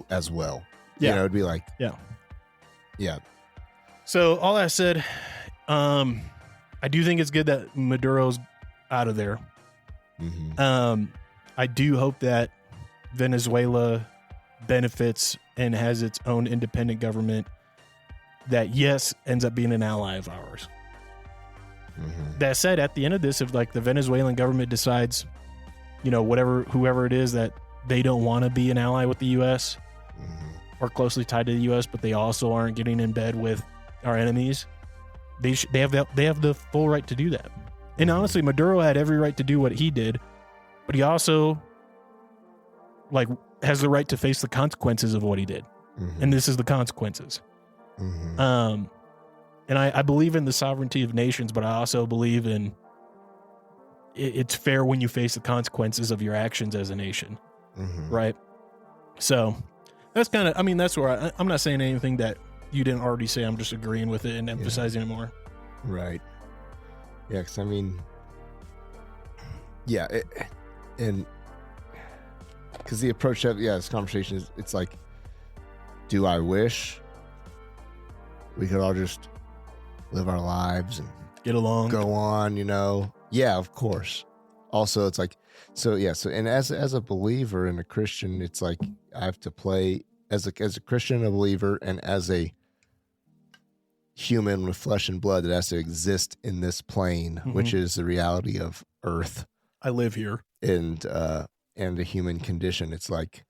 as well, it'd be like, yeah. So all that said, I do think it's good that Maduro's out of there. I do hope that Venezuela benefits and has its own independent government that, yes, ends up being an ally of ours. That said, at the end of this, if, like, the Venezuelan government decides, whoever it is, that they don't want to be an ally with the U.S. or closely tied to the U.S., but they also aren't getting in bed with our enemies, they have the full right to do that. And honestly, Maduro had every right to do what he did, but he also, like, has the right to face the consequences of what he did. And this is the consequences. And I believe in the sovereignty of nations, but I also believe in it's fair when you face the consequences of your actions as a nation. Right? So that's kind of, that's where I'm not saying anything that you didn't already say. I'm just agreeing with it and emphasizing it more. Right. Yeah, because and because the approach to this conversation is, it's like, do I wish we could all just live our lives and get along, go on, Yeah, of course. Also, it's like, and as a believer and a Christian, it's like I have to play as a Christian, a believer, and as a human with flesh and blood that has to exist in this plane, which is the reality of Earth. I live here. And the human condition. It's like,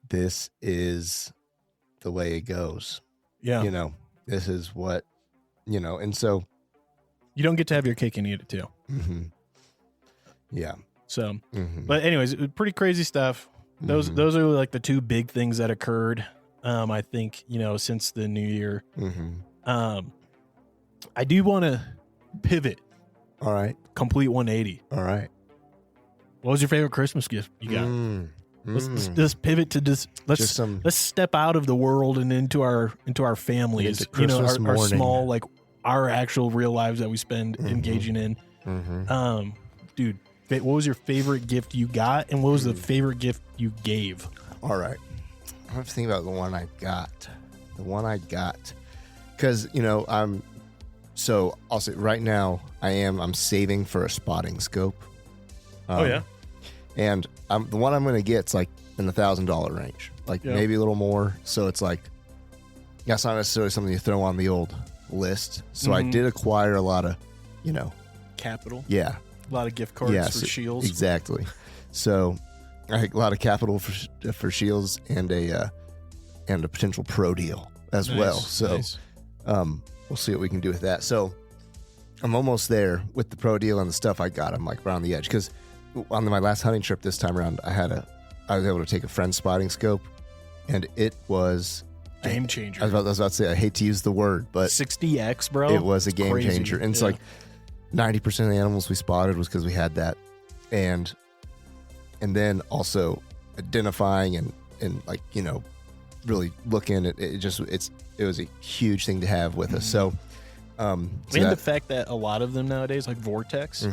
this is the way it goes. Yeah. This is what, and so. You don't get to have your cake and eat it too. Yeah. So, but anyways, pretty crazy stuff. Those are like the two big things that occurred. I think, since the new year. I do want to pivot. All right. Complete 180. All right. What was your favorite Christmas gift you got? Let's pivot to this. Let's step out of the world and into our families. Our small, like, our actual real lives that we spend engaging in. Dude, What was your favorite gift you got, and what was the favorite gift you gave? All right. I have to think about the one I got. Because, so I'll say right now I'm saving for a spotting scope. And the one I'm going to get's like in the $1,000 range, like maybe a little more. So it's like, that's not necessarily something you throw on the old list. So I did acquire a lot of, capital. Yeah. A lot of gift cards for shields. Exactly. So I think a lot of capital for shields and a potential pro deal as well. So we'll see what we can do with that. So I'm almost there with the pro deal and the stuff I got. I'm like right on the edge because on my last hunting trip this time around, I was able to take a friend's spotting scope, and it was game changer. I was about to say, I hate to use the word, but 60x, bro. It was a game crazy. changer, and it's like 90% of the animals we spotted was because we had that, and then also identifying and like really looking at it. It was a huge thing to have with us. So. The fact that a lot of them nowadays, like Vortex,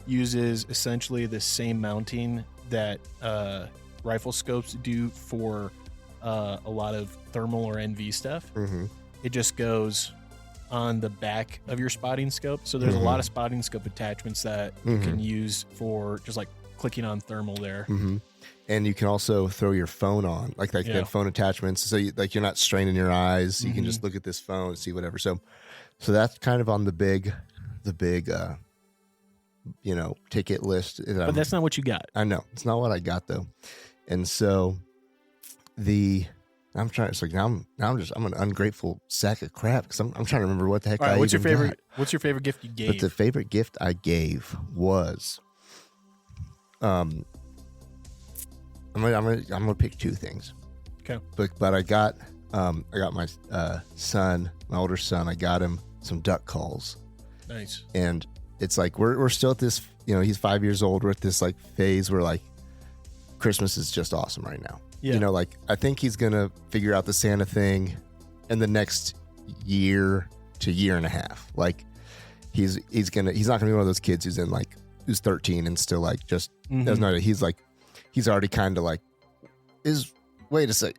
uses essentially the same mounting that rifle scopes do for a lot of thermal or NV stuff. It just goes on the back of your spotting scope. So there's a lot of spotting scope attachments that you can use for just like clicking on thermal there. And you can also throw your phone on, like they have phone attachments. So you're not straining your eyes. You can just look at this phone and see whatever. So that's kind of on the big, ticket list. But that's not what you got. I know. It's not what I got though. And so I'm trying, it's like I'm an ungrateful sack of crap because I'm trying to remember what the heck I what's your favorite? got. What's your favorite gift you gave? But the favorite gift I gave was, I'm gonna pick two things. Okay. But I got my son, my older son. I got him some duck calls. Nice. And it's like we're still at this. He's 5 years old. We're at this like phase where like Christmas is just awesome right now. Yeah. Like I think he's gonna figure out the Santa thing in the next year to year and a half. Like he's not gonna be one of those kids who's 13 and still like just doesn't know. He's already kind of like wait a sec,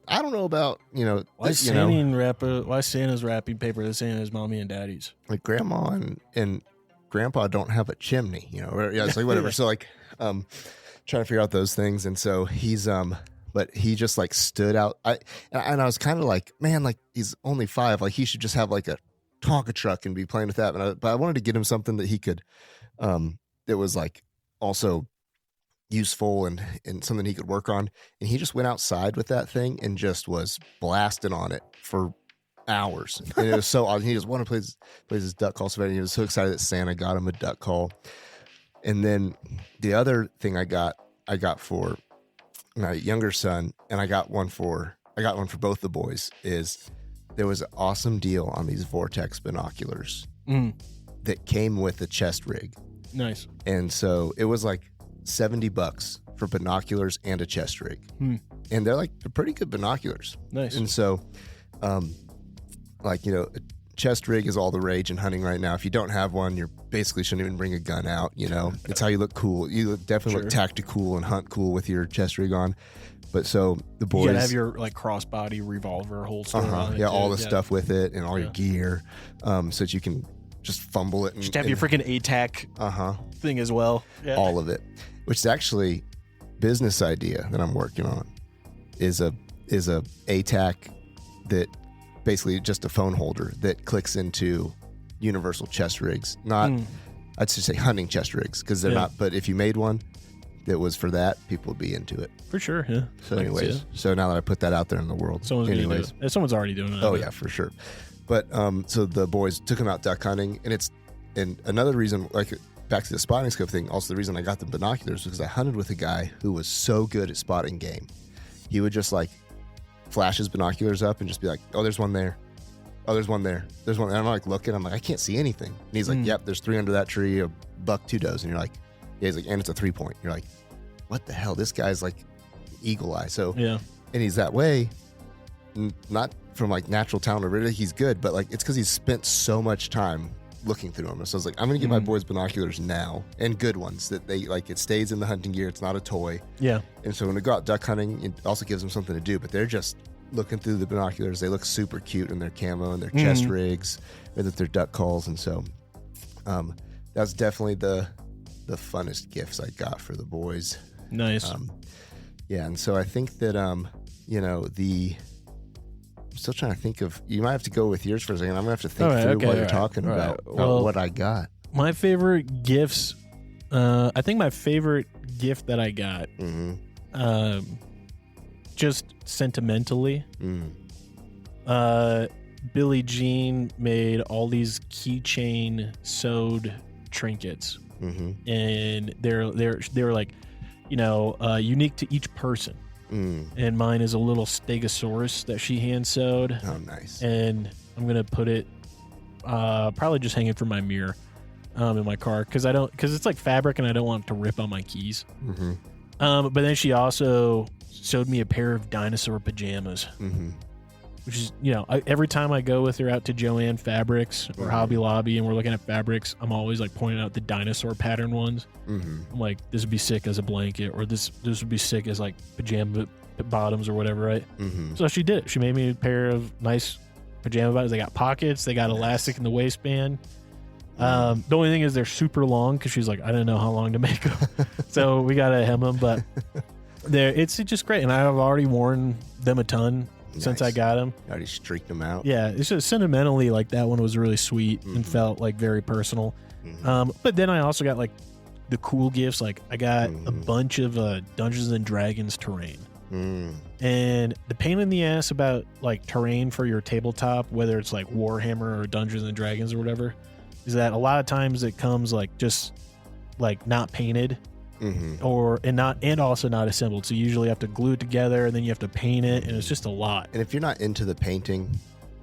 I don't know about why Santa's wrapping paper the same as mommy and daddy's. Like grandma and grandpa don't have a chimney, it's like whatever. So like trying to figure out those things, and so he's but he just like stood out. I was kind of like, man, like he's only 5, like he should just have like a Tonka truck and be playing with that. But I wanted to get him something that he could that was like also useful and something he could work on. And he just went outside with that thing and just was blasting on it for hours. And it was so odd. He just wanted to play his duck call so bad. He was so excited that Santa got him a duck call. And then the other thing I got for my younger son, and I got one for both the boys, is there was an awesome deal on these Vortex binoculars that came with a chest rig. Nice. And so it was like $70 for binoculars and a chest rig. And they're pretty good binoculars. Nice. And so, a chest rig is all the rage in hunting right now. If you don't have one, you basically shouldn't even bring a gun out. It's how you look cool. You definitely look tactical and hunt cool with your chest rig on. But so the boys, you gotta have your like crossbody revolver holster on it. Yeah, all the stuff with it and all your gear, so that you can just fumble it. And, just have your freaking ATAC thing as well. Yeah. All of it, which is actually business idea that I'm working on, is a ATAC that basically just a phone holder that clicks into universal chest rigs. Not, I'd just say hunting chest rigs because they're not. But if you made one that was for that, people would be into it for sure. Yeah. So anyways, so now that I put that out there in the world, someone's already doing it. Oh yeah, for sure. But so the boys took him out duck hunting, and another reason, like back to the spotting scope thing, also the reason I got the binoculars was because I hunted with a guy who was so good at spotting game. He would just like flash his binoculars up and just be like, oh, there's one there. Oh, there's one there. There's one there. And I'm like looking, I'm like, I can't see anything. And he's like, yep, there's 3 under that tree, a buck 2 does. And you're like, yeah, he's like, and it's a 3-point. You're like, what the hell? This guy's like eagle eye. So yeah. And he's that way, not from like natural talent or really, he's good, but like it's because he's spent so much time looking through them. So I was like, I'm going to get my boys binoculars now, and good ones that they like. It stays in the hunting gear. It's not a toy. Yeah. And so when they go out duck hunting, it also gives them something to do. But they're just looking through the binoculars. They look super cute in their camo and their chest rigs, and their duck calls. And so that's definitely the funnest gifts I got for the boys. Nice. Yeah, and so I think that I'm still trying to think of. You might have to go with yours for a second. I'm gonna have to think through what you're talking about what I got. My favorite gifts. I think my favorite gift that I got, just sentimentally, Billie Jean made all these keychain sewed trinkets, and they're like, unique to each person. And mine is a little stegosaurus that she hand sewed. Oh, nice. And I'm gonna put it probably just hanging from my mirror in my car because it's like fabric and I don't want it to rip on my keys. But then she also sewed me a pair of dinosaur pajamas, which is, every time I go with her out to Joann Fabrics or Hobby Lobby and we're looking at fabrics, I'm always like pointing out the dinosaur pattern ones. I'm like, this would be sick as a blanket, or this would be sick as like pajama bottoms or whatever, right? So she did it. She made me a pair of nice pajama bottoms. They got pockets. They got elastic in the waistband. The only thing is they're super long because she's like, I didn't know how long to make them. So we got to hem them, but it's just great. And I've already worn them a ton. Since I got them. I already streaked them out. Yeah, it's just sentimentally, like that one was really sweet and felt like very personal. But then I also got like the cool gifts. Like I got a bunch of Dungeons and Dragons terrain. And the pain in the ass about like terrain for your tabletop, whether it's like Warhammer or Dungeons and Dragons or whatever, is that a lot of times it comes like just like not painted. And also not assembled. So you usually have to glue it together and then you have to paint it, and it's just a lot. And if you're not into the painting,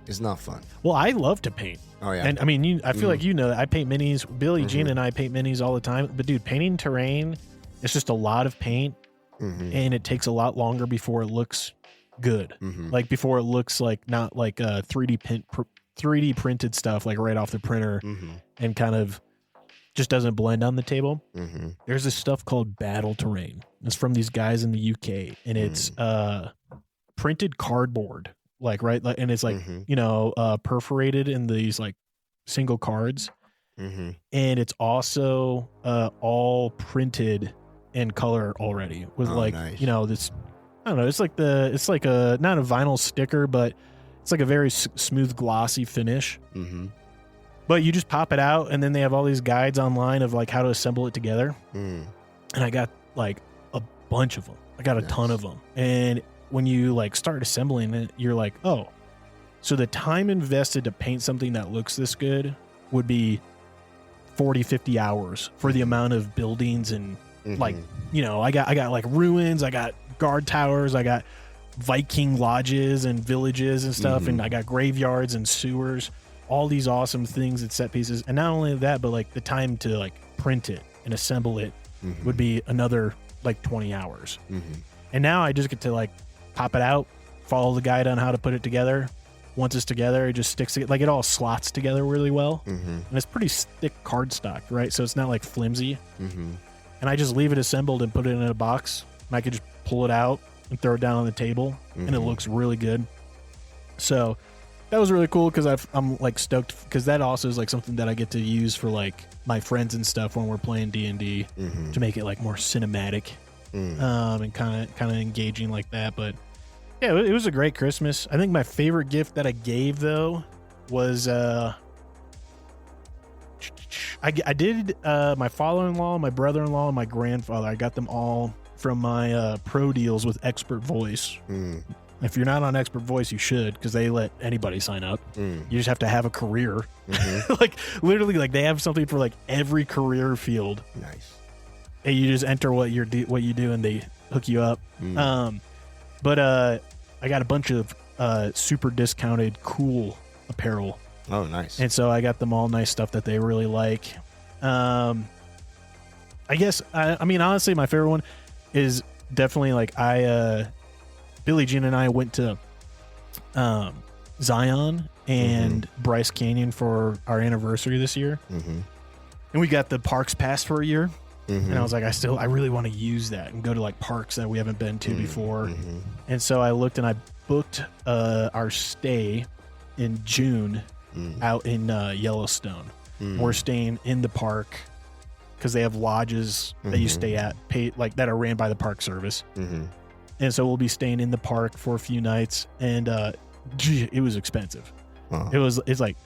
it's not fun. Well, I love to paint. Oh yeah. And I mean, I feel like that I paint minis. Billie Jean and I paint minis all the time. But dude, painting terrain, it's just a lot of paint, and it takes a lot longer before it looks good. Like before it looks like not like 3D printed stuff like right off the printer, and kind of just doesn't blend on the table. There's this stuff called battle terrain. It's from these guys in the UK, and it's printed cardboard, and it's like perforated in these like single cards, and it's also all printed in color already with nice. This, I don't know. It's like a not a vinyl sticker, but it's like a very smooth, glossy finish. But you just pop it out, and then they have all these guides online of like how to assemble it together. And I got like a bunch of them. I got a ton of them. And when you like start assembling it, you're like, oh, so the time invested to paint something that looks this good would be 40, 50 hours for the amount of buildings and like, I got like ruins, I got guard towers, I got Viking lodges and villages and stuff, and I got graveyards and sewers. All these awesome things and set pieces, and not only that, but like the time to like print it and assemble it would be another like 20 hours. And now I just get to like pop it out, follow the guide on how to put it together. Once it's together, it just sticks like it all slots together really well, and it's pretty thick cardstock, right? So it's not like flimsy. And I just leave it assembled and put it in a box, and I could just pull it out and throw it down on the table, and it looks really good. So that was really cool because I'm like stoked because that also is like something that I get to use for like my friends and stuff when we're playing D&D to make it like more cinematic and kind of engaging like that. But yeah, it was a great Christmas. I think my favorite gift that I gave though was I did my father-in-law, my brother-in-law, and my grandfather. I got them all from my pro deals with Expert Voice. If you're not on Expert Voice, you should, because they let anybody sign up. You just have to have a career. Like literally, like they have something for like every career field. Nice. And you just enter what you do, and they hook you up. But I got a bunch of super discounted cool apparel. Oh, nice. And so I got them all nice stuff that they really like. I guess I mean honestly, my favorite one is definitely like Billie Jean and I went to Zion and Bryce Canyon for our anniversary this year. And we got the parks pass for a year. And I was like, I really want to use that and go to like parks that we haven't been to before. And so I looked and I booked our stay in June out in Yellowstone. We're staying in the park because they have lodges that you stay at, like that are ran by the Park Service. And so we'll be staying in the park for a few nights. And it was expensive. It's like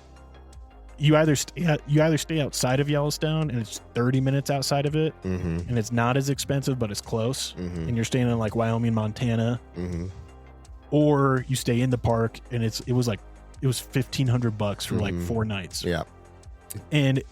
you either stay outside of Yellowstone and it's 30 minutes outside of it, and it's not as expensive, but it's close, and you're staying in like Wyoming, Montana, or you stay in the park and it was $1,500 for like 4 nights. Yeah, and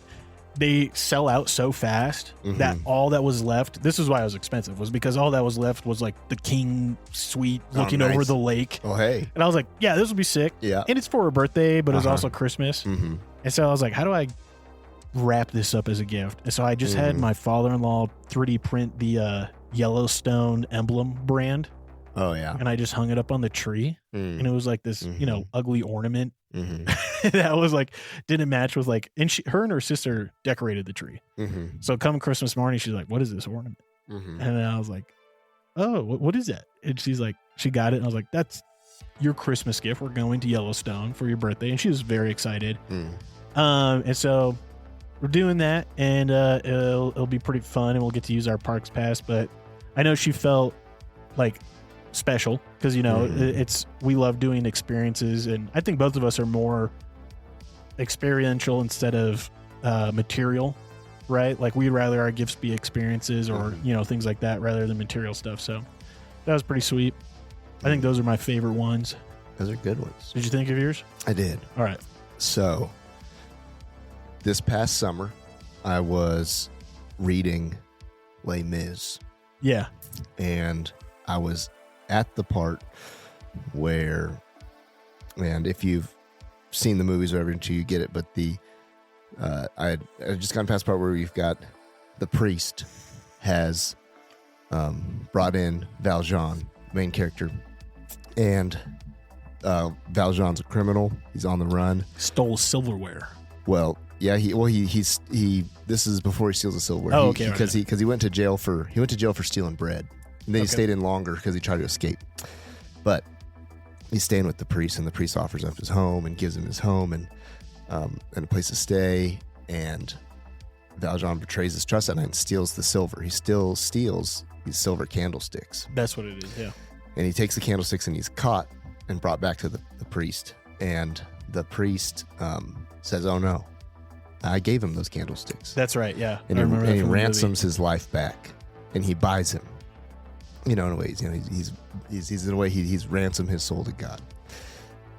they sell out so fast that all that was left. This is why it was expensive, was because all that was left was like the king suite looking over the lake. Oh, hey. And I was like, yeah, this will be sick. Yeah. And it's for her birthday, but it was also Christmas. And so I was like, how do I wrap this up as a gift? And so I just had my father-in-law 3D print the Yellowstone emblem brand. Oh, yeah. And I just hung it up on the tree. And it was like this, ugly ornament that was like, didn't match with like, and her and her sister decorated the tree. So come Christmas morning, she's like, what is this ornament? And then I was like, oh, what is that? And she's like, she got it. And I was like, that's your Christmas gift. We're going to Yellowstone for your birthday. And she was very excited. And so we're doing that, and it'll be pretty fun, and we'll get to use our parks pass. But I know she felt like special because we love doing experiences, and I think both of us are more experiential instead of material, right? Like we'd rather our gifts be experiences or things like that rather than material stuff. So that was pretty sweet. I think those are my favorite ones. Those are good ones. Did you think of yours? I did. All right. So this past summer I was reading Les Mis. Yeah. And I was at the part where, and if you've seen the movies or whatever, you get it, but I just gotten past the part where we've got the priest has brought in Valjean, main character, and Valjean's a criminal. He's on the run. Stole silverware. Well, yeah, he's this is before he steals the silverware. Oh, okay, because he went to jail for stealing bread. And then he stayed in longer because he tried to escape. But he's staying with the priest, and the priest offers up his home and gives him his home and a place to stay. And Valjean betrays his trust that night and steals the silver. He still steals these silver candlesticks. That's what it is, yeah. And he takes the candlesticks and he's caught and brought back to the priest. And the priest says, oh no, I gave him those candlesticks. That's right, yeah. And he ransoms his life back, and he buys him. In a way, he's in a way he's ransomed his soul to God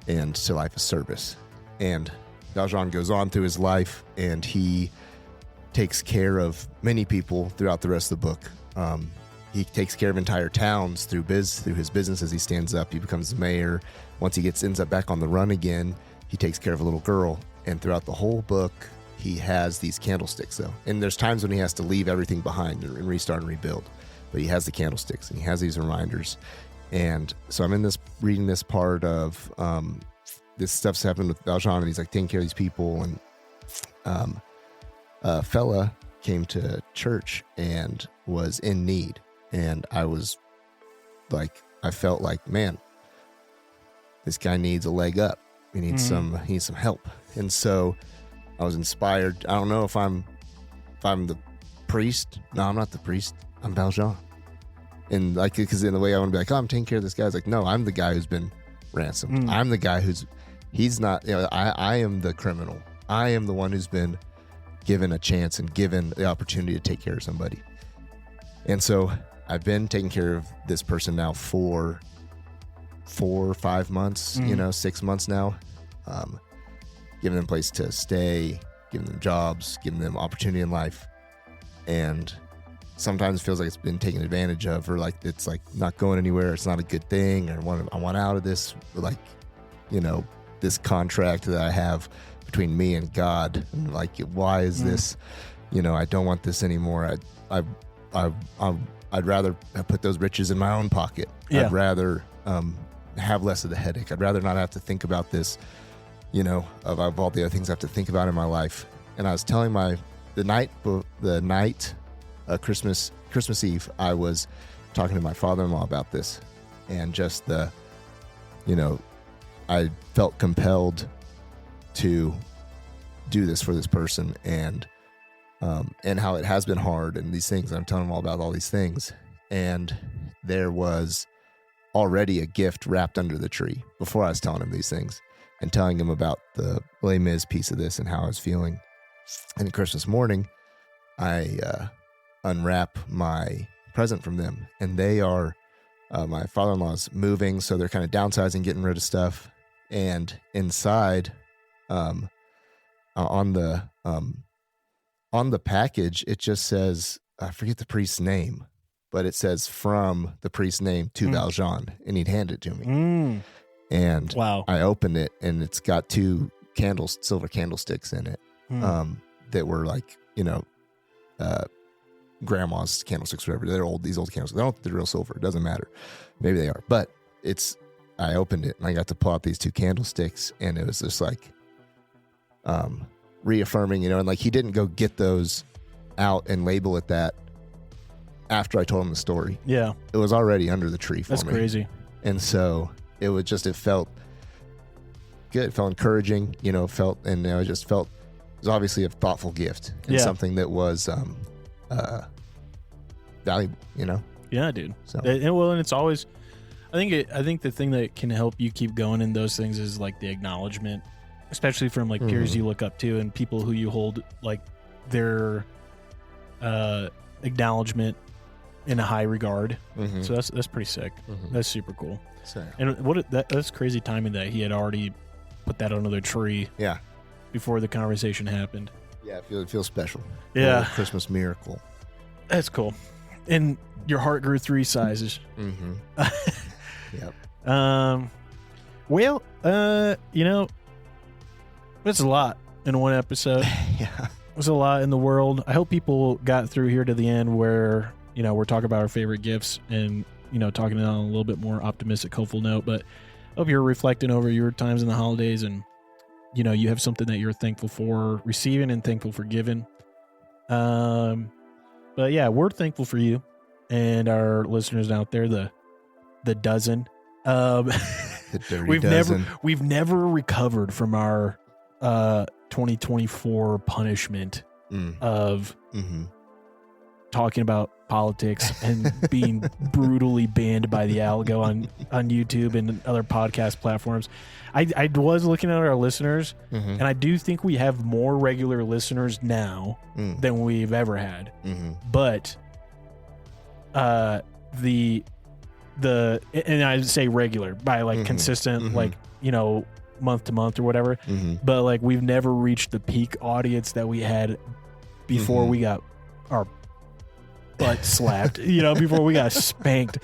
and to life of service. And Valjean goes on through his life, and he takes care of many people throughout the rest of the book. He takes care of entire towns through his business. As he stands up, he becomes the mayor. Once he ends up back on the run again, he takes care of a little girl. And throughout the whole book, he has these candlesticks, though. And there's times when he has to leave everything behind and restart and rebuild. But he has the candlesticks, and he has these reminders. And so I'm reading this part of this stuff's happened with Valjean, and he's like taking care of these people. And a fella came to church and was in need. And I felt like, man, this guy needs a leg up. He needs some help. And so I was inspired. I don't know if I'm the priest. No, I'm not the priest. I'm Valjean. And like, because in the way I want to be like, oh, I'm taking care of this guy. It's like, no, I'm the guy who's been ransomed. I'm the guy he's not, I am the criminal. I am the one who's been given a chance and given the opportunity to take care of somebody. And so I've been taking care of this person now for 4 or 5 months, 6 months now, giving them a place to stay, giving them jobs, giving them opportunity in life. And sometimes it feels like it's been taken advantage of, or like it's like not going anywhere. It's not a good thing. I want out of this, like, this contract that I have between me and God. And like, why is this? I don't want this anymore. I'd rather put those riches in my own pocket. Yeah. I'd rather have less of the headache. I'd rather not have to think about this, of all the other things I have to think about in my life. And I was telling the night Christmas Eve, I was talking to my father-in-law about this, and just I felt compelled to do this for this person, and how it has been hard and these things. And I'm telling him all about all these things, and there was already a gift wrapped under the tree before I was telling him these things and telling him about the Les Mis piece of this and how I was feeling. And Christmas morning, I unwrap my present from them, and they are my father-in-law's moving, so they're kind of downsizing, getting rid of stuff. And inside, on the package, it just says, I forget the priest's name, but it says from the priest's name to Valjean, and he'd hand it to me. And wow. I opened it, and it's got 2 silver candlesticks in it, that were like, grandma's candlesticks, whatever. They're old, these old candlesticks. I don't think they're real silver. It doesn't matter. Maybe they are. But I opened it, and I got to pull out these 2 candlesticks, and it was just like reaffirming, and like he didn't go get those out and label it that after I told him the story. Yeah. It was already under the tree for me. That's crazy. And so it felt good. It felt encouraging, it was obviously a thoughtful gift and something that was valuable, Yeah, dude. So And it's always, I think the thing that can help you keep going in those things is like the acknowledgement, especially from like peers you look up to and people who you hold like their acknowledgement in a high regard. So that's pretty sick. That's super cool. So, And that's crazy timing that he had already put that under the tree. Yeah. Before the conversation happened. Yeah, it feels special. Yeah. Christmas miracle. That's cool. And your heart grew 3 sizes. Yep. Well, that's a lot in one episode. Yeah. There's a lot in the world. I hope people got through here to the end where, we're talking about our favorite gifts and, talking on a little bit more optimistic, hopeful note. But I hope you're reflecting over your times in the holidays and, you have something that you're thankful for receiving and thankful for giving. But yeah, we're thankful for you and our listeners out there, the dozen. The dirty dozen. We've never recovered from our 2024 punishment of talking about politics and being brutally banned by the algo on YouTube and other podcast platforms. I was looking at our listeners, and I do think we have more regular listeners now than we've ever had. But the and I say regular by like consistent, like month to month or whatever. But like we've never reached the peak audience that we had before we got our butt slapped, before we got spanked.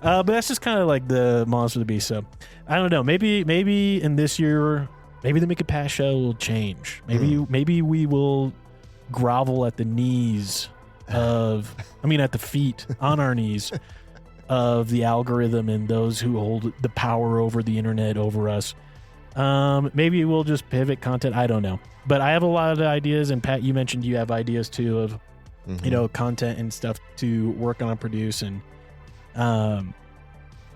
But that's just kind of like the monster of the beast. So I don't know. Maybe in this year, maybe the Make It Pass show will change. Maybe we will grovel at the knees at the feet, on our knees of the algorithm and those who hold the power over the internet over us. Maybe we'll just pivot content. I don't know. But I have a lot of ideas, and Pat, you mentioned you have ideas too of content and stuff to work on and produce, and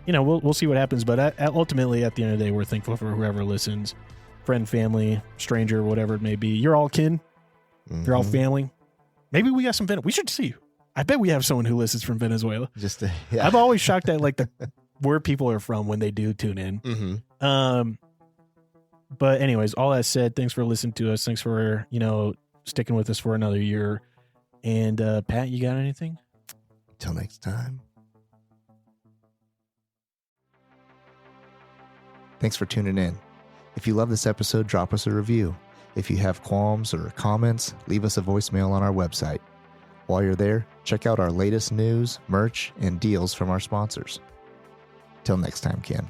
we'll see what happens. But ultimately, at the end of the day, we're thankful for whoever listens, friend, family, stranger, whatever it may be. You're all kin. You're all family. Maybe we got some we should see. I bet we have someone who listens from Venezuela. I'm always shocked at like where people are from when they do tune in. But anyways, all that said, thanks for listening to us. Thanks for sticking with us for another year. And Pat, you got anything? Till next time. Thanks for tuning in. If you love this episode, drop us a review. If you have qualms or comments, leave us a voicemail on our website. While you're there, check out our latest news, merch, and deals from our sponsors. Till next time, Ken.